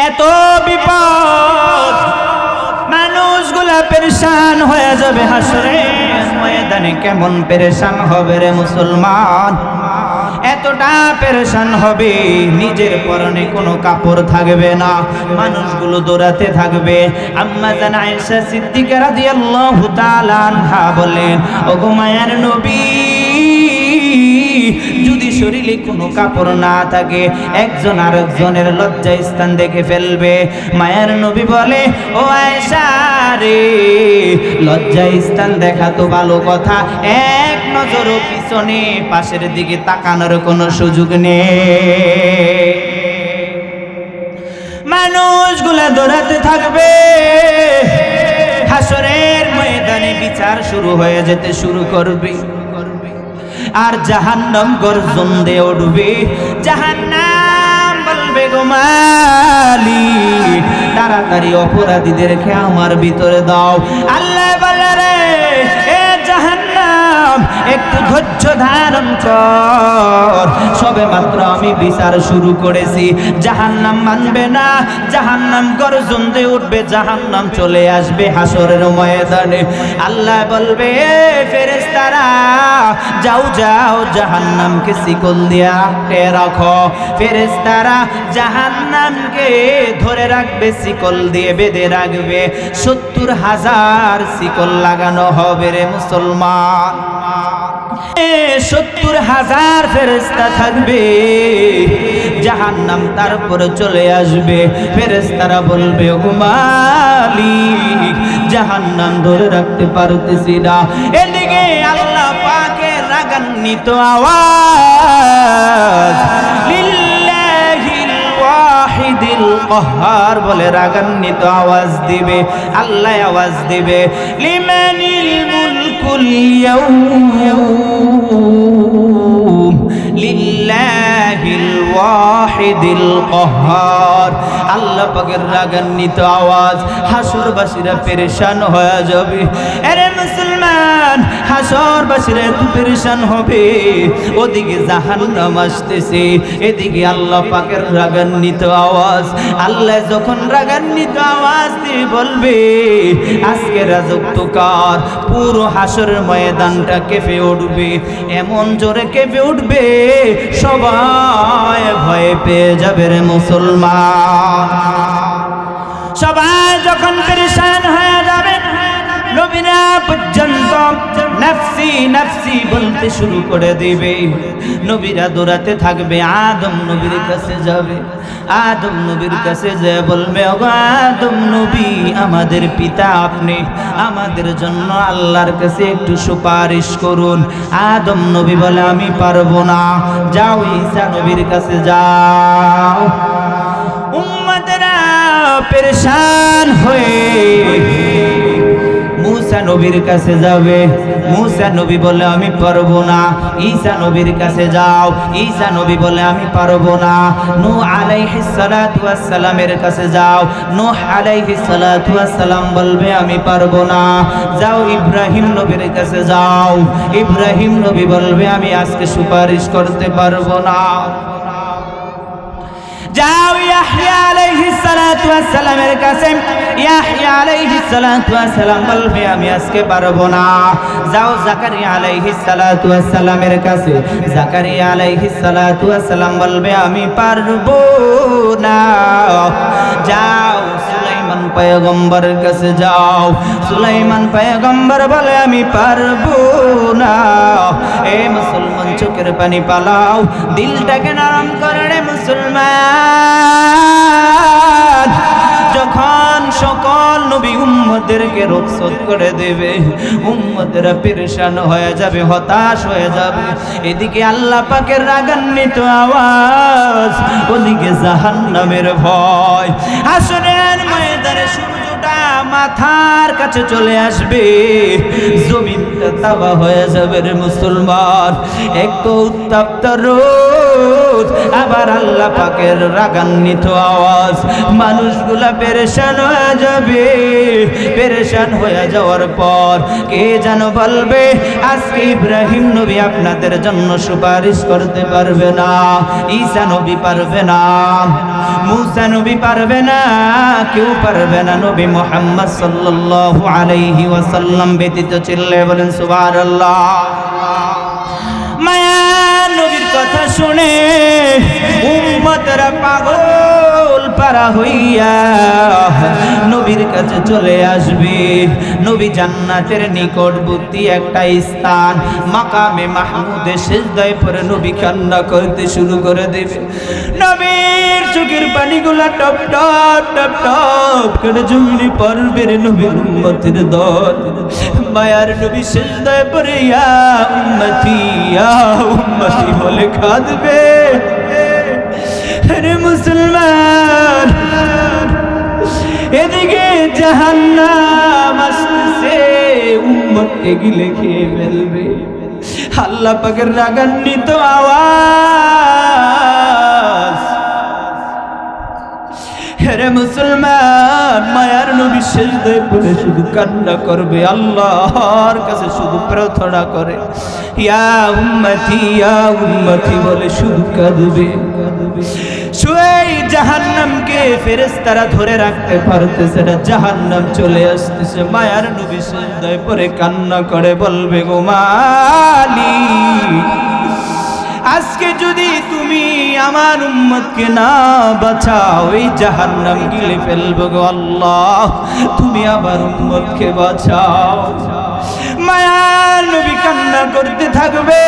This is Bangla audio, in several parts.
এত বিপদ, মানুষগুলা পেরেশান হয়ে যাবে হাসরের ময়দানে। কেমন পেরেশান হবে রে মুসলমান, এতটা পেরেশান হবে নিজের পরনে কোনো কাপড় থাকবে না, মানুষগুলো দৌড়াতে থাকবে। আম্মা জান আয়েশা সিদ্দিকা রাদিয়াল্লাহু তাআলা আনহা বলেন, ওগো মায়ার নবী, যদি শরীরে কোনো কাপড় না থাকে একজন আরেকজনের লজ্জা স্থান দেখে ফেলবে। মায়ার নবী বলে, ও আয়েশা রে, লজ্জা স্থান দেখা তো ভালো কথা, এক নজরও পিছনে পাশের দিকে তাকানোর কোনো সুযোগ নেই। মানুষগুলা দৌড়াতে থাকবে, হাসরের ময়দানে বিচার শুরু হয়ে যেতে শুরু করবে, আর জাহান্নাম গর্জন দিয়ে উঠবে। জাহান্নাম বলবে, গো মালিক, তাড়াতাড়ি অপরাধীদেরকে আমার ভিতরে দাও। আল্লাহ বলে, রে এ জাহান্নাম, একটু ধৈর্য ধারণ কর, সবে মাত্র আমি বিচার শুরু করেছি। জাহান্নাম মানবে না, জাহান্নাম গর্জন দিয়ে উঠবে, জাহান্নাম চলে আসবে হাসরের ময়দানে। আল্লাহ বলবে, ফেরেশতারা যাও যাও, জাহান্নামকে শিকল দিয়া আটকে রাখো। ফেরেশতারা জাহান্নামকে ধরে রাখবে, শিকল দিয়ে বেঁধে রাখবে। ৭০,০০০ শিকল লাগানো হবে রে মুসলমান। ৭০,০০০ ফেরেশতা থাকবে, জাহান্নাম তারপরে চলে আসবে। ফেরেশতারা বলবে, ওগো মালিক, জাহান্নাম ধরে রাখতে পারতেছি না। এদিকে আল্লাহ পাকের রাগান্বিত আওয়াজ, লিল্লাহিল ওয়াহিদিল কাহ্হার বলে রাগান্বিত আওয়াজ দিবে। আল্লাহ আওয়াজ দিবে, লিমানিল মুলকুল ইয়াউম লিল্লাহিল ওয়াহিদিল কাহ্হার। আল্লাহ পাকের রাগান্বিত আওয়াজ, হাসরবাসীরা পেরেশান হয়ে যাবে। আরে মুসলমান, হাসরবাসীরা এত পেরেশান হবে, ওদিকে জাহান্নাম আসতেছে, এদিকে আল্লাহ পাকের রাগান্বিত আওয়াজ। আল্লাহ যখন রাগান্বিত আওয়াজ দিয়ে বলবে, আজকে রাজত্ব কার, পুরো হাসরের ময়দানটা কেঁপে উঠবে, এমন জোরে কেঁপে উঠবে, সবাই ভয় পেয়ে যাবে রে মুসলমান। সবাই যখন পেরেশান হয়ে যাবে, নবীরা পর্যন্ত নফসি নফসি বলতে শুরু করে দিবে। নবীরা দৌড়াতে থাকবে, আদম নবীর কাছে যাবে। আদম নবীর কাছে যে বলবে, ও আদম নবী, আমাদের পিতা আপনি, আমাদের জন্য আল্লাহর কাছে একটু সুপারিশ করুন। আদম নবী বলে, আমি পারবো না। যাও ঈসা নবীর কাছে যাও। উম্মতেরা পেরেশান হয়ে মুসা নবীর কাছে যাবে। মুসা নবী বলে, আমি পারবো না। ঈসা নবীর কাছে যাও। ঈসা নবী বলে, আমি পারবো না। নূহ আলাইহিস সালাতু ওয়াস সালামের কাছে যাও। নূহ আলাইহিস সালাতু ওয়াস সালাম বলবে, আমি পারবো না। যাও ইব্রাহিম নবীর কাছে যাও। ইব্রাহিম নবী বলবে, আমি আজকে সুপারিশ করতে পারবো না। যাও ইয়াহইয়া আলাইহিস সালাতু ওয়াস সালামের কাছে। ইয়াহইয়া আলাইহিস সালাতু ওয়াস সালাম বলবে, আমি আজকে পারবো না। যাও জাকারিয়া আলাইহিস সালাতু ওয়াস সালামের কাছে। জাকারিয়া আলাইহিস সালাতু ওয়াস সালাম বলবে, আমি পারবো না। যাও সুলাইমান পয়গম্বরের কাছে যাও। সুলাইমান পয়গম্বর বলে, আমি পারবো না। এ মুসলমান, চোখের পানি পালাও, দিলটাকে নরম করে রে মুসলমান। যখন সকল নবী উম্মতদেরকে রক্ষা করে দেবে, উম্মতেরা পেরেশান হয়ে যাবে, হতাশ হয়ে যাবে। এদিকে আল্লাহ পাকের রাগান্বিত আওয়াজ, ওদিকে জাহান্নামের ভয়। হাসরের ময়দানে সূর্যটা মাথার কাছে চলে আসবে, জমিনটা তাওবা হয়ে যাবে রে মুসলমান। এক তো উত্তপ্ত রোদ, আবার আল্লাহ পাকের রাগান্বিত আওয়াজ। মানুষগুলা পেরেশান হয়ে যাবে। পেরেশান হয়ে যাওয়ার পর কে যেন বলবে, আজকে ইব্রাহিম নবী আপনাদের জন্য সুপারিশ করতে পারবে না, ঈসা নবী পারবে না, মুসা নবী পারবে না, কেউ পারবে না, নবী মুহাম্মদ সাল্লাল্লাহু আলাইহি ওয়াসাল্লাম ব্যতীত। চিল্লে বলেন সুবহানাল্লাহ। মায়া নবীর কথা শুনে উম্মতরা পাগল পারা হইয়া নবীর কাছে চলে আসবে। নবী জান্নাতের নিকটবর্তী একটা স্থান মাকামে মাহমুদে সিজদায় পড়ে নবী কান্না করতে শুরু করে দেবে। নবীর চোখের পানিগুলা টপ টপ টপ টপ করে জমিনে পড়বে। নবীর উম্মতের দল মায়ার নবী সিজদায় পড়ে ইয়া উম্মতি ইয়া উম্মতি বলে কাঁদবে। রে মুসলমান, এদিকে জাহান্নাম আসতেছে, উম্মতকে গিলে খেয়ে ফেলবে। আল্লাহ পাকের রাগান্বিত আওয়াজ। রে মুসলমান, মায়ার নবী সিজদায় পড়ে শুধু কান্না করবে, আল্লাহর কাছে শুধু প্রার্থনা করে, ইয়া উম্মতি বলে শুধু কাঁদবে। সেই জাহান্নামকে ফেরেশতারা ধরে রাখতে পারতেছে না, জাহান্নাম চলে আসতেছে। মায়ার নবী সিজদায় পড়ে কান্না করে বলবে, গো মালিক, আজকে যদি তুমি আমার উম্মতকে না বাঁচাও, এই জাহান্নাম গিলে ফেলবো গো আল্লাহ, তুমি আমার উম্মতকে বাঁচাও। মায়ার নবী কান্না করতে থাকবে।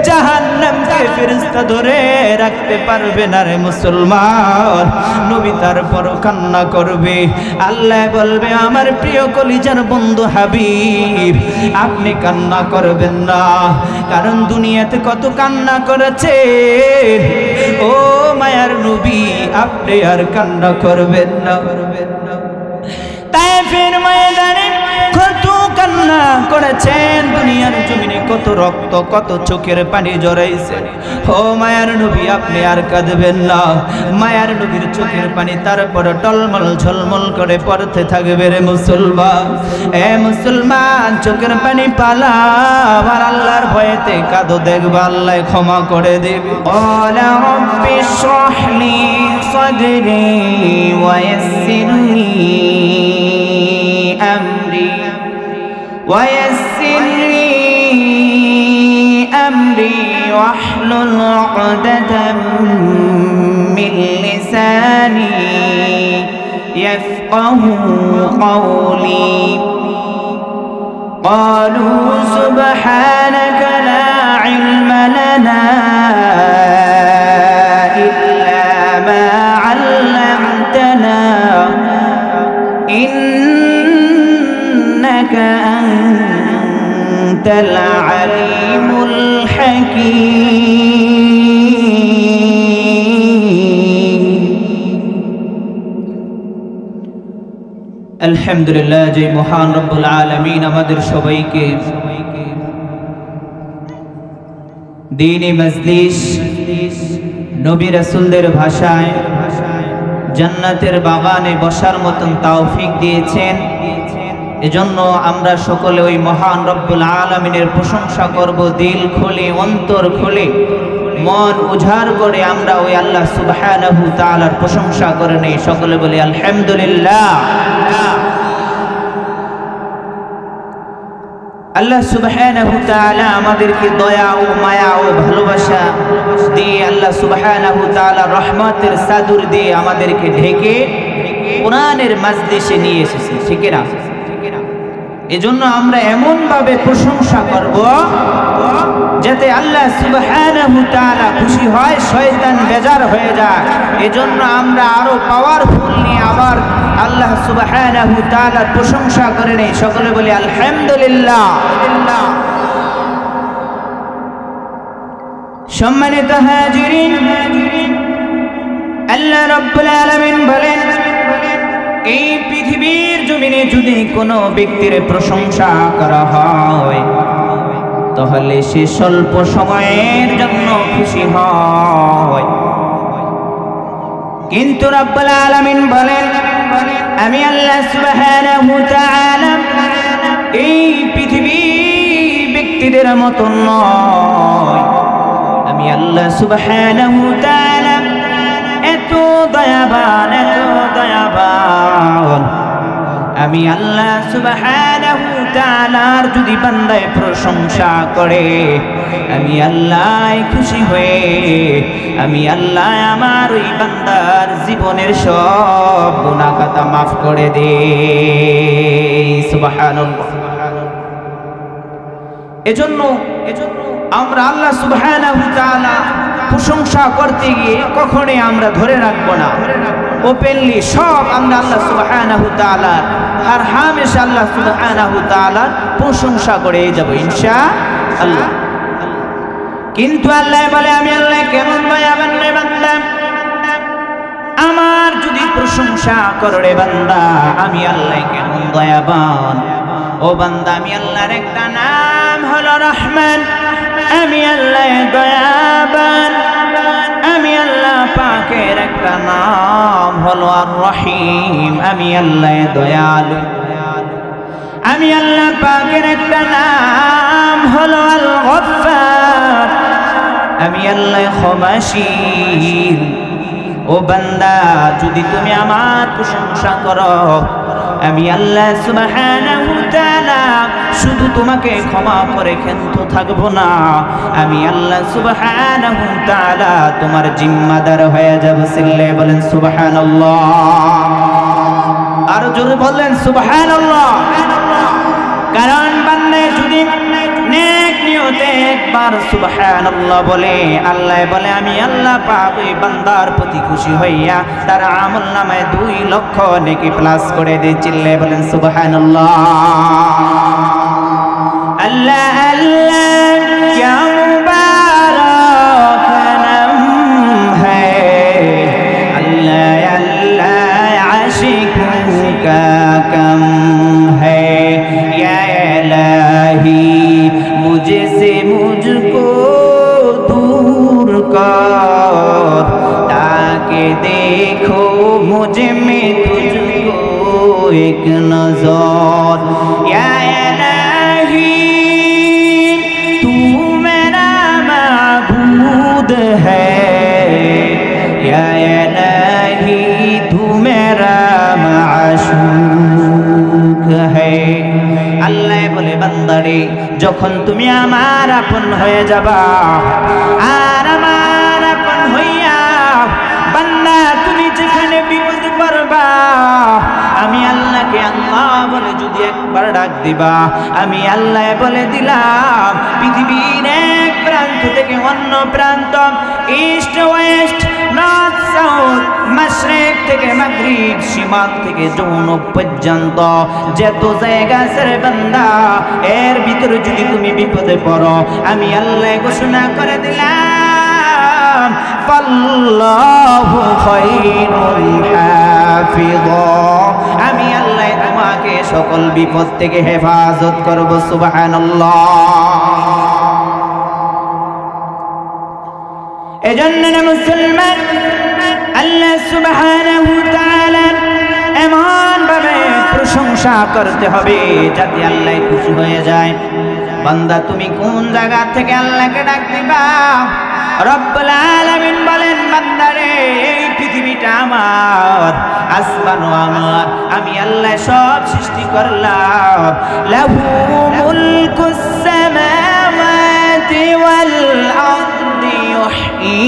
জাহান্নামকে ফেরেশতা ধরে রাখতে পারবে না। রে মুসলমান, নবী তারপর কান্না করবে। আল্লাহ বলবে, আমার প্রিয় কলিজার বন্ধু হাবিব, আপনি কান্না করবেন না, কারণ দুনিয়াতে কত কান্না করেছে। ও মায়ার নবী, আপনি আর কান্না করবেন না। তায়েফের ময়দানে কত কান্না করেছেন, দুনিয়ার জমিনে কত রক্ত, কত চোখের পানি জড়াইছে। ও মায়ার নবী, আপনি আর কাঁদবেন না। মায়ার নবীর চোখের পানি তারপর টলমল ঝলমল করে পড়তে থাকবে। রে মুসলমান, এ মুসলমান, চোখের পানি পালা, আর আল্লাহর ভয়েতে কাঁদো, দেখবা আল্লাহ ক্ষমা করে দেবে। ওয়া রাব্বি ইশরাহ লি সাদরি ওয়া ইয়াসসির লি আমরি ويسر لي أمري واحلل عقدة من لساني يفقه قولي قالوا سبحانك لا علم لنا إلا ما علمتنا إنك أنت العليم الحكيم আলহামদুলিল্লাহ। যে মহান রব্বুল আলামিন আমাদের সবাইকে দ্বীনি মজলিস নবী রাসূলদের ভাষায় জান্নাতের বাগানে বসার মতন তৌফিক দিয়েছেন। এজন্য আমরা সকলে ওই মহান রব্বুল আলামিনের প্রশংসা করব, দিল খুলে, অন্তর খুলে, মন উজাড় করে আমরা ওই আল্লাহ সুবহানাহু তাআলার প্রশংসা করে নেই। সকলে বলি আলহামদুলিল্লাহ। আল্লাহ সুবহানাহু তাআলা আমাদেরকে দয়া ও মায়া ও ভালোবাসা দিয়ে, আল্লাহ সুবহানাহু তাআলা রহমতের চাদর দিয়ে আমাদেরকে ঢেকে কোরআনের মাজলিসে নিয়ে এসেছে, ঠিক না? এজন্য আমরা এমন ভাবে প্রশংসা করব যাতে আল্লাহ সুবহানাহু তাআলা খুশি হয়, শয়তান বেজার হয়ে যায়। এজন্য আমরা আরো পাওয়ারফুল নিয়ে আবার আল্লাহ সুবহানাহু তাআলার প্রশংসা করে নেই। সকলে বলি আলহামদুলিল্লাহ। সম্মানিত হাজিরিন, আল্লাহ রাব্বুল আলামিন বলেন, এই পৃথিবীর জমিনে যদি কোনো ব্যক্তির প্রশংসা করা হয় তাহলে সে স্বল্প সময়ের জন্য খুশি হয়। কিন্তু রব্বুল আলামিন বলেন, আমি আল্লাহ সুবহানাহু তাআলা এই পৃথিবী ব্যক্তিদের মতো নয়। আমি আল্লাহ সুবহানাহু তাআলা এত দয়াবান, এত দয়াবান। আমি আল্লাহ সুবহানাহু তাআলার যদি বান্দায় প্রশংসা করে, আমি আল্লাহ খুশি হয়ে আমি আল্লাহ আমার ওই বান্দার জীবনের সব গুনাহ খাতা মাফ করে দেই। সুবহানাল্লাহ। এজন্য আমরা আল্লাহ সুবহানাহু তাআলা প্রশংসা করতে গিয়ে কখনোই আমরা ধরে রাখবো না। ওপেনলি সব আমরা আল্লাহ সুবহানাহু তাআলা আর হামেশা আল্লাহ সুবহানাহু তাআলা প্রশংসা করে যাব ইনশাআল্লাহ। কিন্তু আল্লাহ বলে, আমি আল্লাহ কেমন দয়াবান রে বান্দা, আমার যদি প্রশংসা করো রে বান্দা, আমি আল্লাহ কেমন দয়াবান। ও বান্দা, আমি আল্লাহর একটা নাম হলো রহমান, আমি আল্লাহ দয়াবান। আমি আল্লাহ পাকের একটা নাম হলো আর রহিম, আমি আল্লাহ দয়ালু। আমি আল্লাহ পাকের একটা নাম হলো আল গফফার, আমি আল্লাহ ক্ষমাশীল। ও বান্দা, যদি তুমি আমার প্রশংসা করো, আমি আল্লাহ সুবহানাহু তাআলা শুধু তোমাকে ক্ষমা করে ক্ষান্ত থাকবো না, আমি আল্লাহ সুবহানাহু তাআলা তোমার জিম্মাদার হয়ে যাব। সিল্লে বলেন সুবহানাল্লাহ। আর জোরে বলেন সুবহানাল্লাহ। কারণ বান্দা যদি নেক নিয়তে একবার সুবহানাল্লাহ বলে, আল্লাহ বলে আমি আল্লাহ পাক ওই বান্দার প্রতি খুশি হইয়া তার আমলনামায় 2 লক্ষ নেকি প্লাস করে দেই। চিল্লে বলেন সুবহানাল্লাহ। আল্লাহ আল্লাহ क्या मुबारक नाम है, अल्लाह अल्लाह आशिकों का कम है। या इलाही मुझसे मुझको दूर कर, ताकि देखो मुझ में तुझको एक नजर। या है या इलाही तू मेरा माशूक है। আল্লাহ বলে, বান্দারে যখন তুমি আমার আপন হয়ে যাবা, আর আমার আপন হইয়া বান্দা তুমি যেখানে বিপদ করবা, আমি আল্লাহকে আল্লাহ বলে যদি একবার ডাক দিবা, আমি আল্লাহ বলে দিলাম পৃথিবীর এক প্রান্ত থেকে অন্য প্রান্ত, ইস্ট ওয়েস্ট নর্থ সাউথ, মাশরিক থেকে মাগরিব, শিমাল থেকে জৌনব পর্যন্ত যত জায়গা আছে রে বান্দা, এর ভিতরে যদি তুমি বিপদে পড়ো, আমি আল্লাহ ঘোষণা করে দিলাম ফাল্লাহু খায়রুল হাফিযা, আমি আল্লাহ তোমাকে সকল বিপদ থেকে হেফাজত করব। সুবহানাল্লাহ। এজন্য মুসলমান আল্লাহ সুবহানাহু তাআলা এমন ভাবে প্রশংসা করতে হবে যাতে আল্লাহ খুশি হয়ে যায়। বান্দা তুমি কোন জায়গা থেকে আল্লাহকে ডাক দিবা? রব্বুল আলামিন বলেন, বান্দারে এই পৃথিবীটা আমার, আসমানও আমার, আমি আল্লাহ সব সৃষ্টি করলাম। লাহু মুলকুস সামাওয়াতি ওয়াল আরদি ইউহয়ী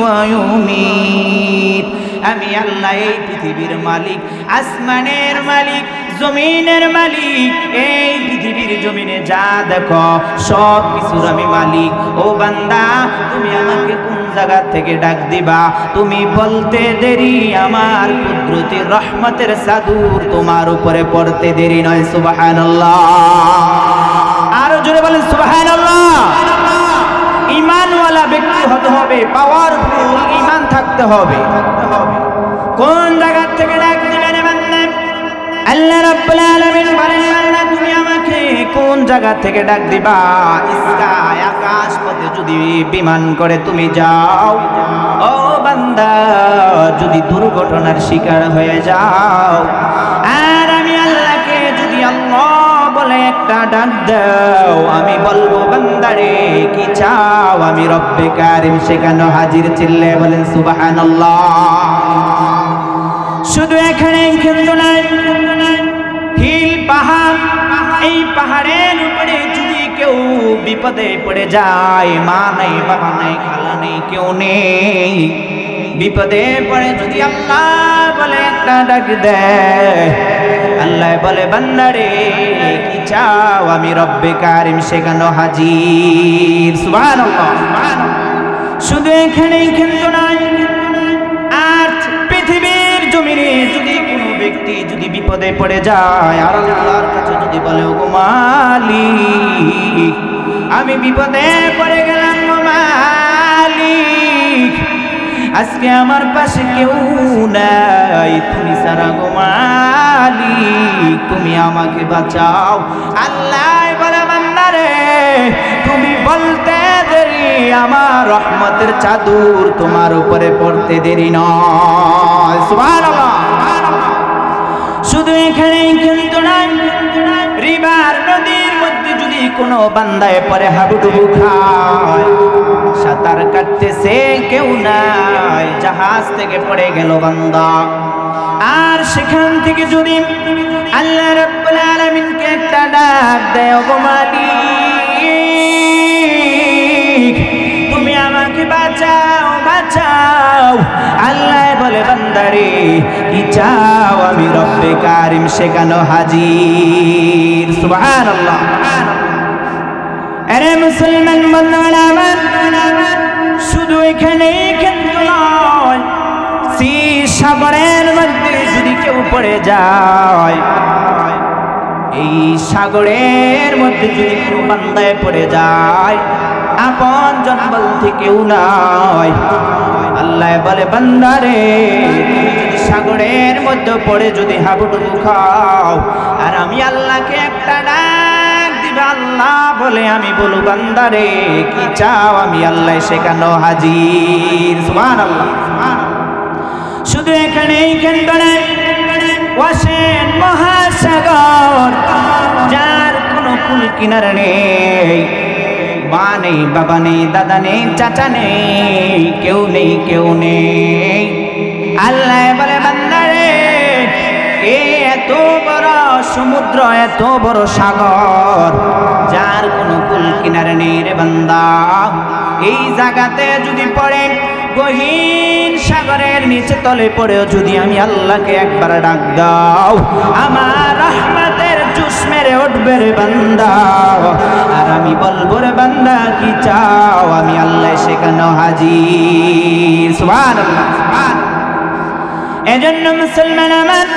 ওয়া ইউমীত, আমি আল্লাহ এই পৃথিবীর মালিক, আসমানের মালিক, জমিনের মালিক। এই পৃথিবীর জমিনে যা দেখো সব কিছুর আমি মালিক। ও বান্দা, তুমি আমাকে কোন জায়গা থেকে ডাক দিবা? তুমি বলতে দেরি, আমার কুদরতের রহমতের চাদর তোমার উপরে পড়তে দেরি নয়। সুবহানাল্লাহ। আরো জোরে বলেন সুবহানাল্লাহ। ঈমানওয়ালা ব্যক্তি হতে হবে, পাওয়ারফুল ঈমান থাকতে হবে। কোন জায়গা থেকে ডাক দিবেন বান্দা? আল্লাহ রাব্বুল আলামিন বলেন, বান্দা তুমি আমাকে কোন জায়গা থেকে ডাক দিবা? স্কাই আকাশ পথে যদি বিমান করে তুমি যাও, ও বান্দা যদি দুর্ঘটনার শিকার হয়ে যাও, আর আমি আল্লাহকে যদি আল্লাহ বলে একটা ডাক দাও, আমি বলবো বান্দারে কি চাও, আমি রব্বে কারিম সেখানে হাজির। চিল্লে বলেন সুবহানাল্লাহ। শুধু এখানে কিন্তু নাই, হিল পাহাড়, এই পাহাড়ের উপরে যদি কেউ বিপদে পড়ে যায়, মা নাই, বাবা নাই, খালা নেই, কেউ নেই, বিপদে পড়ে যদি আল্লাহ বলে একটা ডাক দেয়, আল্লাহ বলে বান্দারে কি চাও, আমি রব্বে কারিম সেখানে হাজির। সুবহানাল্লাহ। শুধু এখানেই কিন্তু নাই, আর পৃথিবীর জমিনে যদি কোনো ব্যক্তি যদি বিপদে পড়ে যায় আর আল্লাহর কাছে যদি বলে, ওগো মালিক আমি বিপদে পড়ে গেলাম, ও মালিক আজকে আমার পাশে কেউ নাই, তুমি ছাড়া গো মালিক তুমি আমাকে বাঁচাও, আল্লাহ বলে বান্দারে তুমি বলতে দেরি, আমার রহমতের চাদর তোমার উপরে পড়তে দেরি নয়। সুবহানাল্লাহ। শুধু এখানেই কিন্তু নাই, রিভার নদীর মধ্যে যদি কোনো বান্দায় পরে হাবুডুবু খায়, সাঁতার কাটতেছে কেউ নাই, জাহাজ থেকে পড়ে গেল বান্দা, আর সেখান থেকে যদি আল্লাহ রাব্বুল আলামিনকে একটা ডাক দেয়, ওগো মালিক তুমি আমাকে বাঁচাও, বাঁচাও, আল্লাহ বলে বান্দারে কি চাও, আমি রব্বে কারিম সেখানে হাজির। সুবহানাল্লাহ। আরে মুসলমান বন্ধুরা আমার, শুধু এখানেই কিন্তু নয়, সাগরের মধ্যে যদি কেউ পড়ে যায়, এই সাগরের মধ্যে যদি কেউ বান্দায় পড়ে যায়, আপন জন বলতে কেউ নাই, আল্লাহ বলে বান্দারে তুমি যদি সাগরের মধ্যে পড়ে যদি হাবুডুবু খাও, আর আমি আল্লাহকে একটা ডাক দিবা, আল্লাহ বলে আমি বলু বান্দারে কি চাও, আমি আল্লাহ সেখানে হাজির। সুবহানাল্লাহ। শুধু এখানেই কিন্তু নাই, ওয়াসেন মহাসাগর, যার কোনো কুল কিনারা নেই, মা নেই, বাবা নেই, দাদা নেই, চাচা নেই, কেউ নেই, কেউ নেই, আল্লাহ বলে বান্দারে এত বড় সমুদ্র, এত বড় সাগর, যার কোনো কুল কিনারা নেই রে বান্দা, এই জায়গাতে যদি পড়ে, গহীন সাগরের নিচে তলে পড়েও যদি আমি আল্লাহকে একবার ডাক দাও, আমার রহমতের জুস মেরে উঠবে রে বান্দা, আর আমি বলবো রে বান্দা কি চাও, আমি আল্লাহ সেখানে হাজির। সুবহানাল্লাহ। এজন্য মুসলমান আমার,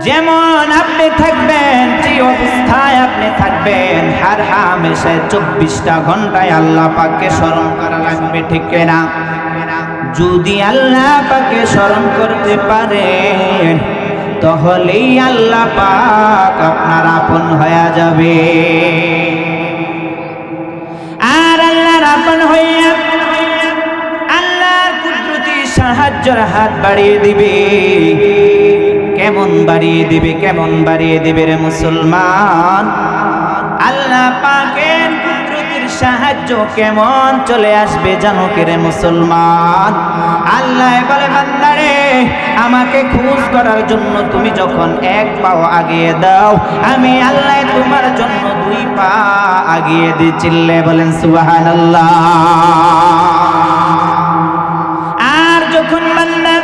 যেমন আপনি থাকবেন, যে অবস্থায় আপনি থাকবেন, হার হামেশা 24টা ঘন্টায় আল্লাহ পাককে স্মরণ করা লাগবে, ঠিক না? যদি আল্লাহ পাককে স্মরণ করতে পারেন, তাহলেই আল্লাহ পাক আপনার আপন হয়ে যাবে, আর আল্লাহর আপন হইয়া আল্লাহর কুদরতি সাহায্যের হাত বাড়িয়ে দিবে। কেমন বাড়িয়ে দিবে, কেমন বাড়িয়ে দিবে রে মুসলমান? আল্লাহ পাকের কুদরতের সাহায্য কেমন চলে আসবে জানো কে রে মুসলমান? আল্লাহ বলে বান্দারে আমাকে খুশ করার জন্য তুমি যখন এক পাও আগিয়ে দাও, আমি আল্লাহ তোমার জন্য 2 পা আগিয়ে দিই। চিল্লে বলেন সুবহানাল্লাহ। আর যখন বান্দা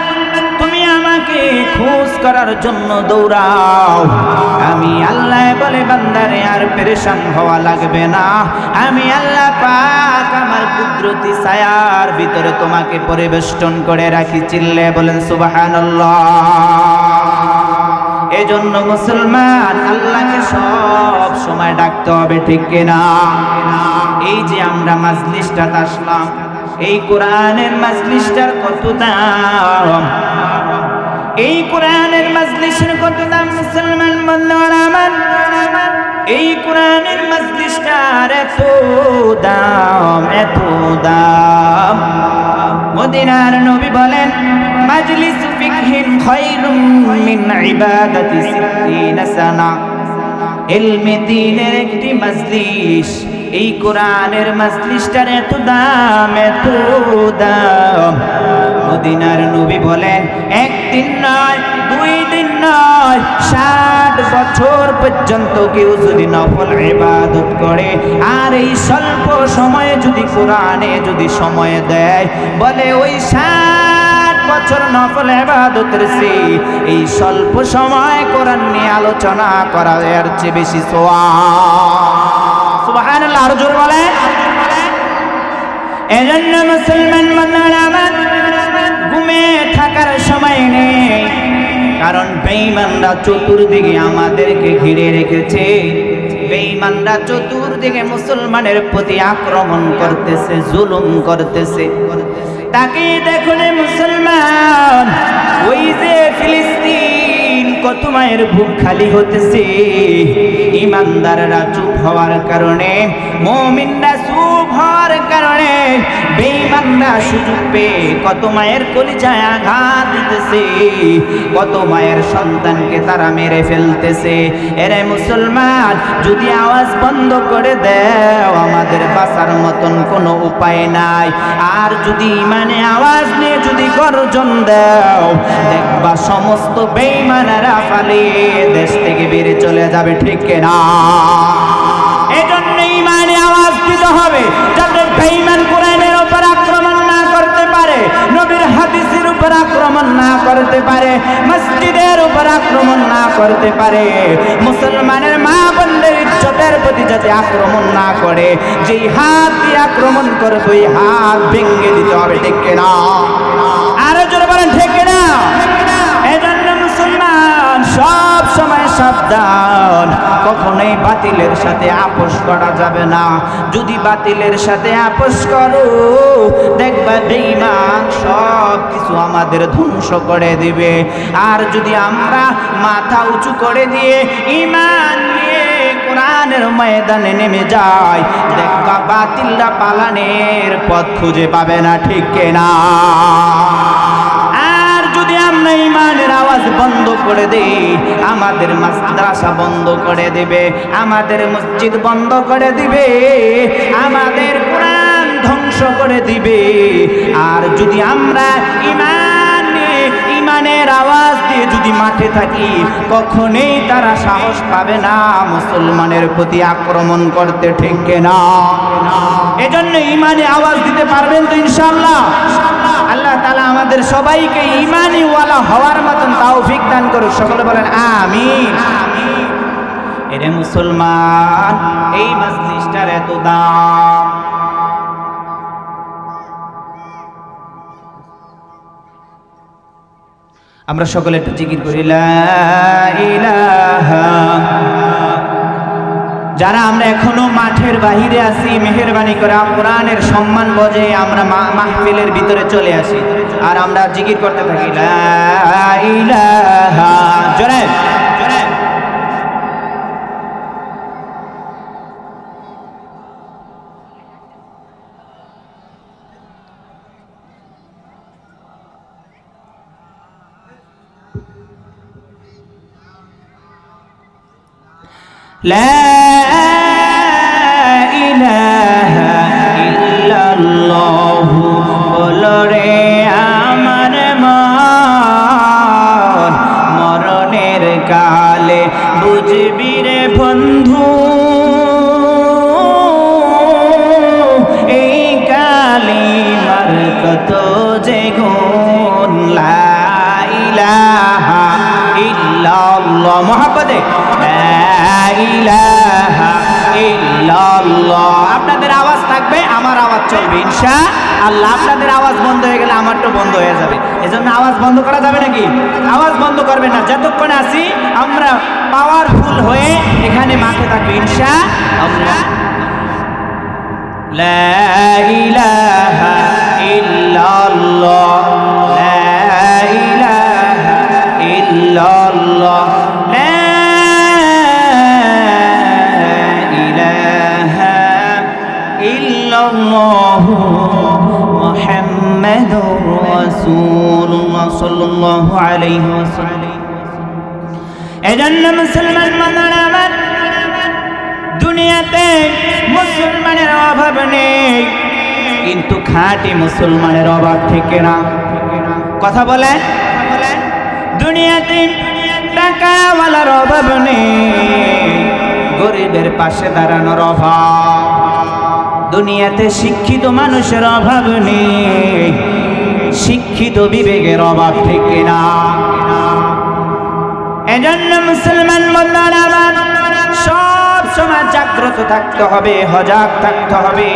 তুমি আমাকে খুশ করার জন্য দৌড়াও, আমি আল্লাহ বলে বান্দারে আর পেরেশান হওয়া লাগবে না, আমি আল্লাহ পাক আমার কুদরতি ছায়ার ভিতরে তোমাকে পরিবেষ্টন করে রাখি। চিল্লে বলেন সুবহানাল্লাহ। এজন্য মুসলমান আল্লাহকে সব সময় ডাকতে হবে, ঠিক কিনা? এই যে আমরা মাজলিসটাতে আসলাম, এই কোরআনের মাজলিসটার কত দাম, এই কোরআনের মাজলিসের কত দাম মুসলমান বন্ধুরা আমার। এই কোরআনের মজলিসটার এত দাম, এত দাম। মদিনার নবী বলেন, মাজলিস ফিকহিন খায়রুম মিন ইবাদাতি 60 সানা। ইলমে দ্বীনের একটি মজলিস, এই কোরআনের মজলিসটার এত দাম, এত দাম। মদিনার নবী বলেন, একদিন নয়, 2 দিন নয়, 60 বছর পর্যন্ত কেউ যদি নফল ইবাদত করে আর এই স্বল্প সময়ে যদি কোরআনে যদি সময় দেয়, বলে ওই 60 বছর নফল ইবাদতের চেয়ে এই স্বল্প সময় কোরআন নিয়ে আলোচনা করা এর চেয়ে বেশি সওয়াব। সুবহানাল্লাহ, আর জোরে বলে। এজন্য মুসলমান বান্দারা ঘুমে থাকার সময় নেই, কারণ বেঈমানরা চতুর্দিকে আমাদেরকে ঘিরে রেখেছে। বেঈমানরা চতুর্দিকে মুসলমানের প্রতি আক্রমণ করতেছে, জুলুম করতেছে। তাকে দেখুন মুসলমান, ওই যে ফিলিস্তিন কত মায়ের বুক খালি হতেছে, ইমানদাররা চুপ হওয়ার কারণে, মুমিনরা চুপ হওয়ার কারণে বেঈমানরা সুযোগ পেয়ে কত মায়ের কলিজায় আঘাত দিতেছে, কত মায়ের সন্তানকে তারা মেরে ফেলতেছে। এরে মুসলমান, যদি আওয়াজ বন্ধ করে দাও আমাদের বাঁচার মতন কোনো উপায় নাই। আর যদি ইমানে আওয়াজ নিয়ে যদি গর্জন দাও, দেখবা সমস্ত বেঈমানেরা পালিয়ে দেশ থেকে বেরিয়ে চলে যাবে, ঠিক না? এজন্য ইমানে আওয়াজ দিতে হবে, যাতে বেঈমান কোরআনের উপর আক্রমণ না করতে পারে, নবীর হাদিসের উপর আক্রমণ না করতে পারে, মসজিদের উপর আক্রমণ না করতে পারে, মুসলমানের মা বোনদের ইজ্জতের প্রতি যাতে আক্রমণ না করে। যেই হাত দিয়ে আক্রমণ করবে ওই হাত ভেঙে দিতে হবে, ঠিক না? আরো জোরে বলেন, ঠিক না? এজন্য মুসলমান সব সময় সাবধান, কখনোই বাতিলের সাথে আপোষ করা যাবে না। যদি বাতিলের সাথে আপোষ করো, দেখবা বেঈমান সব কিছু আমাদের ধ্বংস করে দিবে। আর যদি আমরা মাথা উঁচু করে দিয়ে ঈমান নিয়ে কোরআনের ময়দানে নেমে যাই, দেখবা বাতিলরা পালানের পথ খুঁজে পাবে না, ঠিক না? যদি আমরা ইমানের আওয়াজ বন্ধ করে দেই, আমাদের মাদ্রাসা বন্ধ করে দিবে, আমাদের মসজিদ বন্ধ করে দিবে, আমাদের কোরআন ধ্বংস করে দিবে। আর যদি আমরা ইমানের আওয়াজ দিয়ে যদি মাঠে থাকি, কখনোই তারা সাহস পাবে না মুসলমানের প্রতি আক্রমণ করতে, ঠিক না? এজন্য ইমানে আওয়াজ দিতে পারবেন তো ইনশাআল্লাহ? আল্লাহ তাআলা আমাদের সবাইকে ঈমানি ওয়ালা হওয়ার মতন তৌফিক দান করুক, সকলে বলেন আমিন। এরে মুসলমান, এই মজলিসটার এত দাম। আমরা সকলে একটু জিকির করি, লা ইলাহা। যারা আমরা এখনো মাঠের বাহিরে আছি, মেহেরবানি করে কোরআনের সম্মান বজে আমরা মাহফিলের ভিতরে চলে আসি আর আমরা জিকির করতে থাকি, লা ইলাহা। জোরে জোরে। লা ইলাহা ইল্লাল্লাহ, বলো রে আমার মন, মরণের কালে বুঝবি রে বন্ধু, এই কালিমার কত যে গুণ। লা ইলাহা ইল্লাল্লাহ, মহব্বতে আপনাদের আওয়াজ থাকবে, আমার আওয়াজ চলবে ইনশাআল্লাহ। আপনাদের আওয়াজ বন্ধ হয়ে গেলে আমারটা বন্ধ হয়ে যাবে, এজন্য আওয়াজ বন্ধ করা যাবে নাকি? আওয়াজ বন্ধ করবেন না, যতক্ষণ আসি আমরা পাওয়ারফুল হয়ে এখানে মাঠে থাকবে ইনশাআল্লাহ। লা ইলাহা ইল্লাল্লাহ, লা ইলাহা ইল্লাল্লাহ, লা সাল্লাল্লাহু আলাইহি ওয়াসাল্লাম। এজন্য মুসলমান বান্দারা আমার, দুনিয়াতে মুসলমানের অভাব নেই, কিন্তু খাঁটি মুসলমানের অভাব থেকে না। কথা বলেন, দুনিয়াতে টাকাওয়ালার অভাব নেই, গরিবের পাশে দাঁড়ানোর অভাব। দুনিয়াতে শিক্ষিত মানুষের অভাব নেই, শিক্ষিত বিবেকের অভাব থেকে না। এজন্য মুসলমান বান্দারা আমার, সব সময় জাগ্রত থাকতে হবে, সজাগ থাকতে হবে,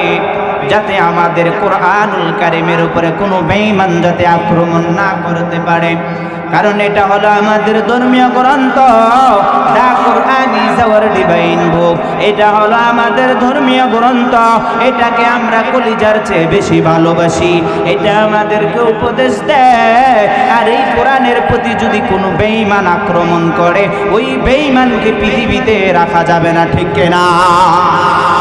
যাতে আমাদের কোরআনুল কারীমের উপরে কোনো বেঈমান যাতে আক্রমণ না করতে পারে। কারণ এটা হলো আমাদের ধর্মীয় গ্রন্থ, দা কোরআন ইজ আওয়ার ডিভাইন বুক। এটা হলো আমাদের ধর্মীয় গ্রন্থ, এটাকে আমরা কলিজার চেয়ে বেশি ভালোবাসি। এটা আমাদেরকে উপদেশ দেয়, আর এই কোরআনের প্রতি যদি কোনো বেঈমান আক্রমণ করে, ওই বেঈমানকে পৃথিবীতে রাখা যাবে না, ঠিক কিনা?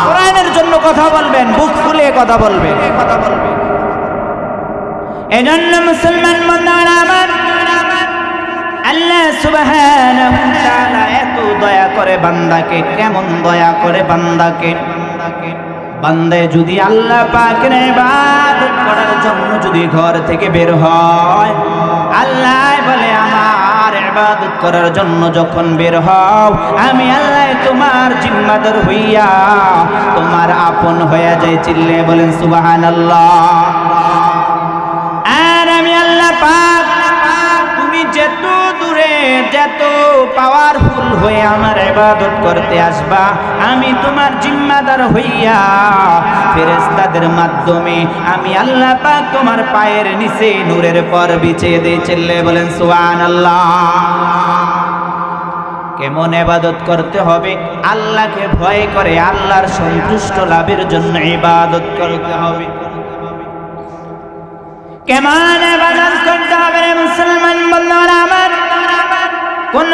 কোরআনের জন্য কথা বলবেন, বুক খুলে কথা বলবেন। এজন্য মুসলমান বান্দারা আমার, আল্লাহ সুবহানাহু ওয়া তাআলা এত দয়া করে বান্দাকে। কেমন দয়া করে বান্দাকে? বান্দা যদি আল্লাহ পাকের ইবাদত করার জন্য যদি ঘর থেকে বের হয়, আল্লাহ বলে আমার ইবাদত করার জন্য যখন বের হও, আমি আল্লাহ তোমার জিম্মাদার হইয়া তোমার আপন হয়ে যাই। চিল্লে বলেন সুবহানাল্লাহ। আর আমি আল্লাহ পাক, তুমি যত দূরে যত পাওয়ারফুল হয়ে আমার ইবাদত করতে আসবা, আমি তোমার জিম্মাদার হইয়া ফেরেশতাদের মাধ্যমে আমি আল্লাহ পাক তোমার পায়ের নিচে নূরের পর বিছিয়ে দেই। চিল্লে বলেন সুবহানাল্লাহ। কেমন ইবাদত করতে হবে? আল্লাহকে ভয় করে, আল্লাহর সন্তুষ্ট লাভের জন্য ইবাদত করতে হবে। কেমন ইবাদত করতে হবে মুসলমান বান্দারা আমার? কোন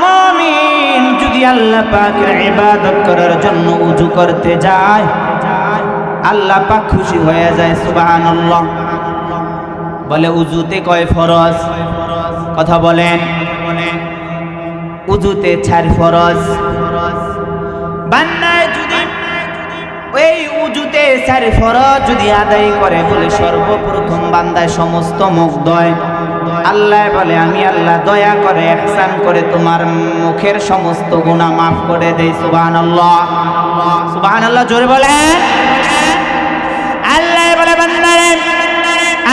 মুমিন যদি আল্লাহ পাকের ইবাদত করার জন্য ওযু করতে যায়, আল্লাহ পাক খুশি হয়ে যায়। সুবহানাল্লাহ। বলে উযুতে কয় ফরজ? কথা বলেন। উযুতে 4 ফরজ। বান্দা যদি এই উযুতে 4 ফরজ যদি আদায় করে, বলে সর্বপ্রথম বান্দায় সমস্ত মুখ ধোয়। আল্লাহ বলে আমি আল্লাহ দয়া করে ইহসান করে তোমার মুখের সমস্ত গুনাহ মাফ করে দেই। সুবহানাল্লাহ, সুবহানাল্লাহ জোরে বলেন। আল্লাহ বলে বান্দারে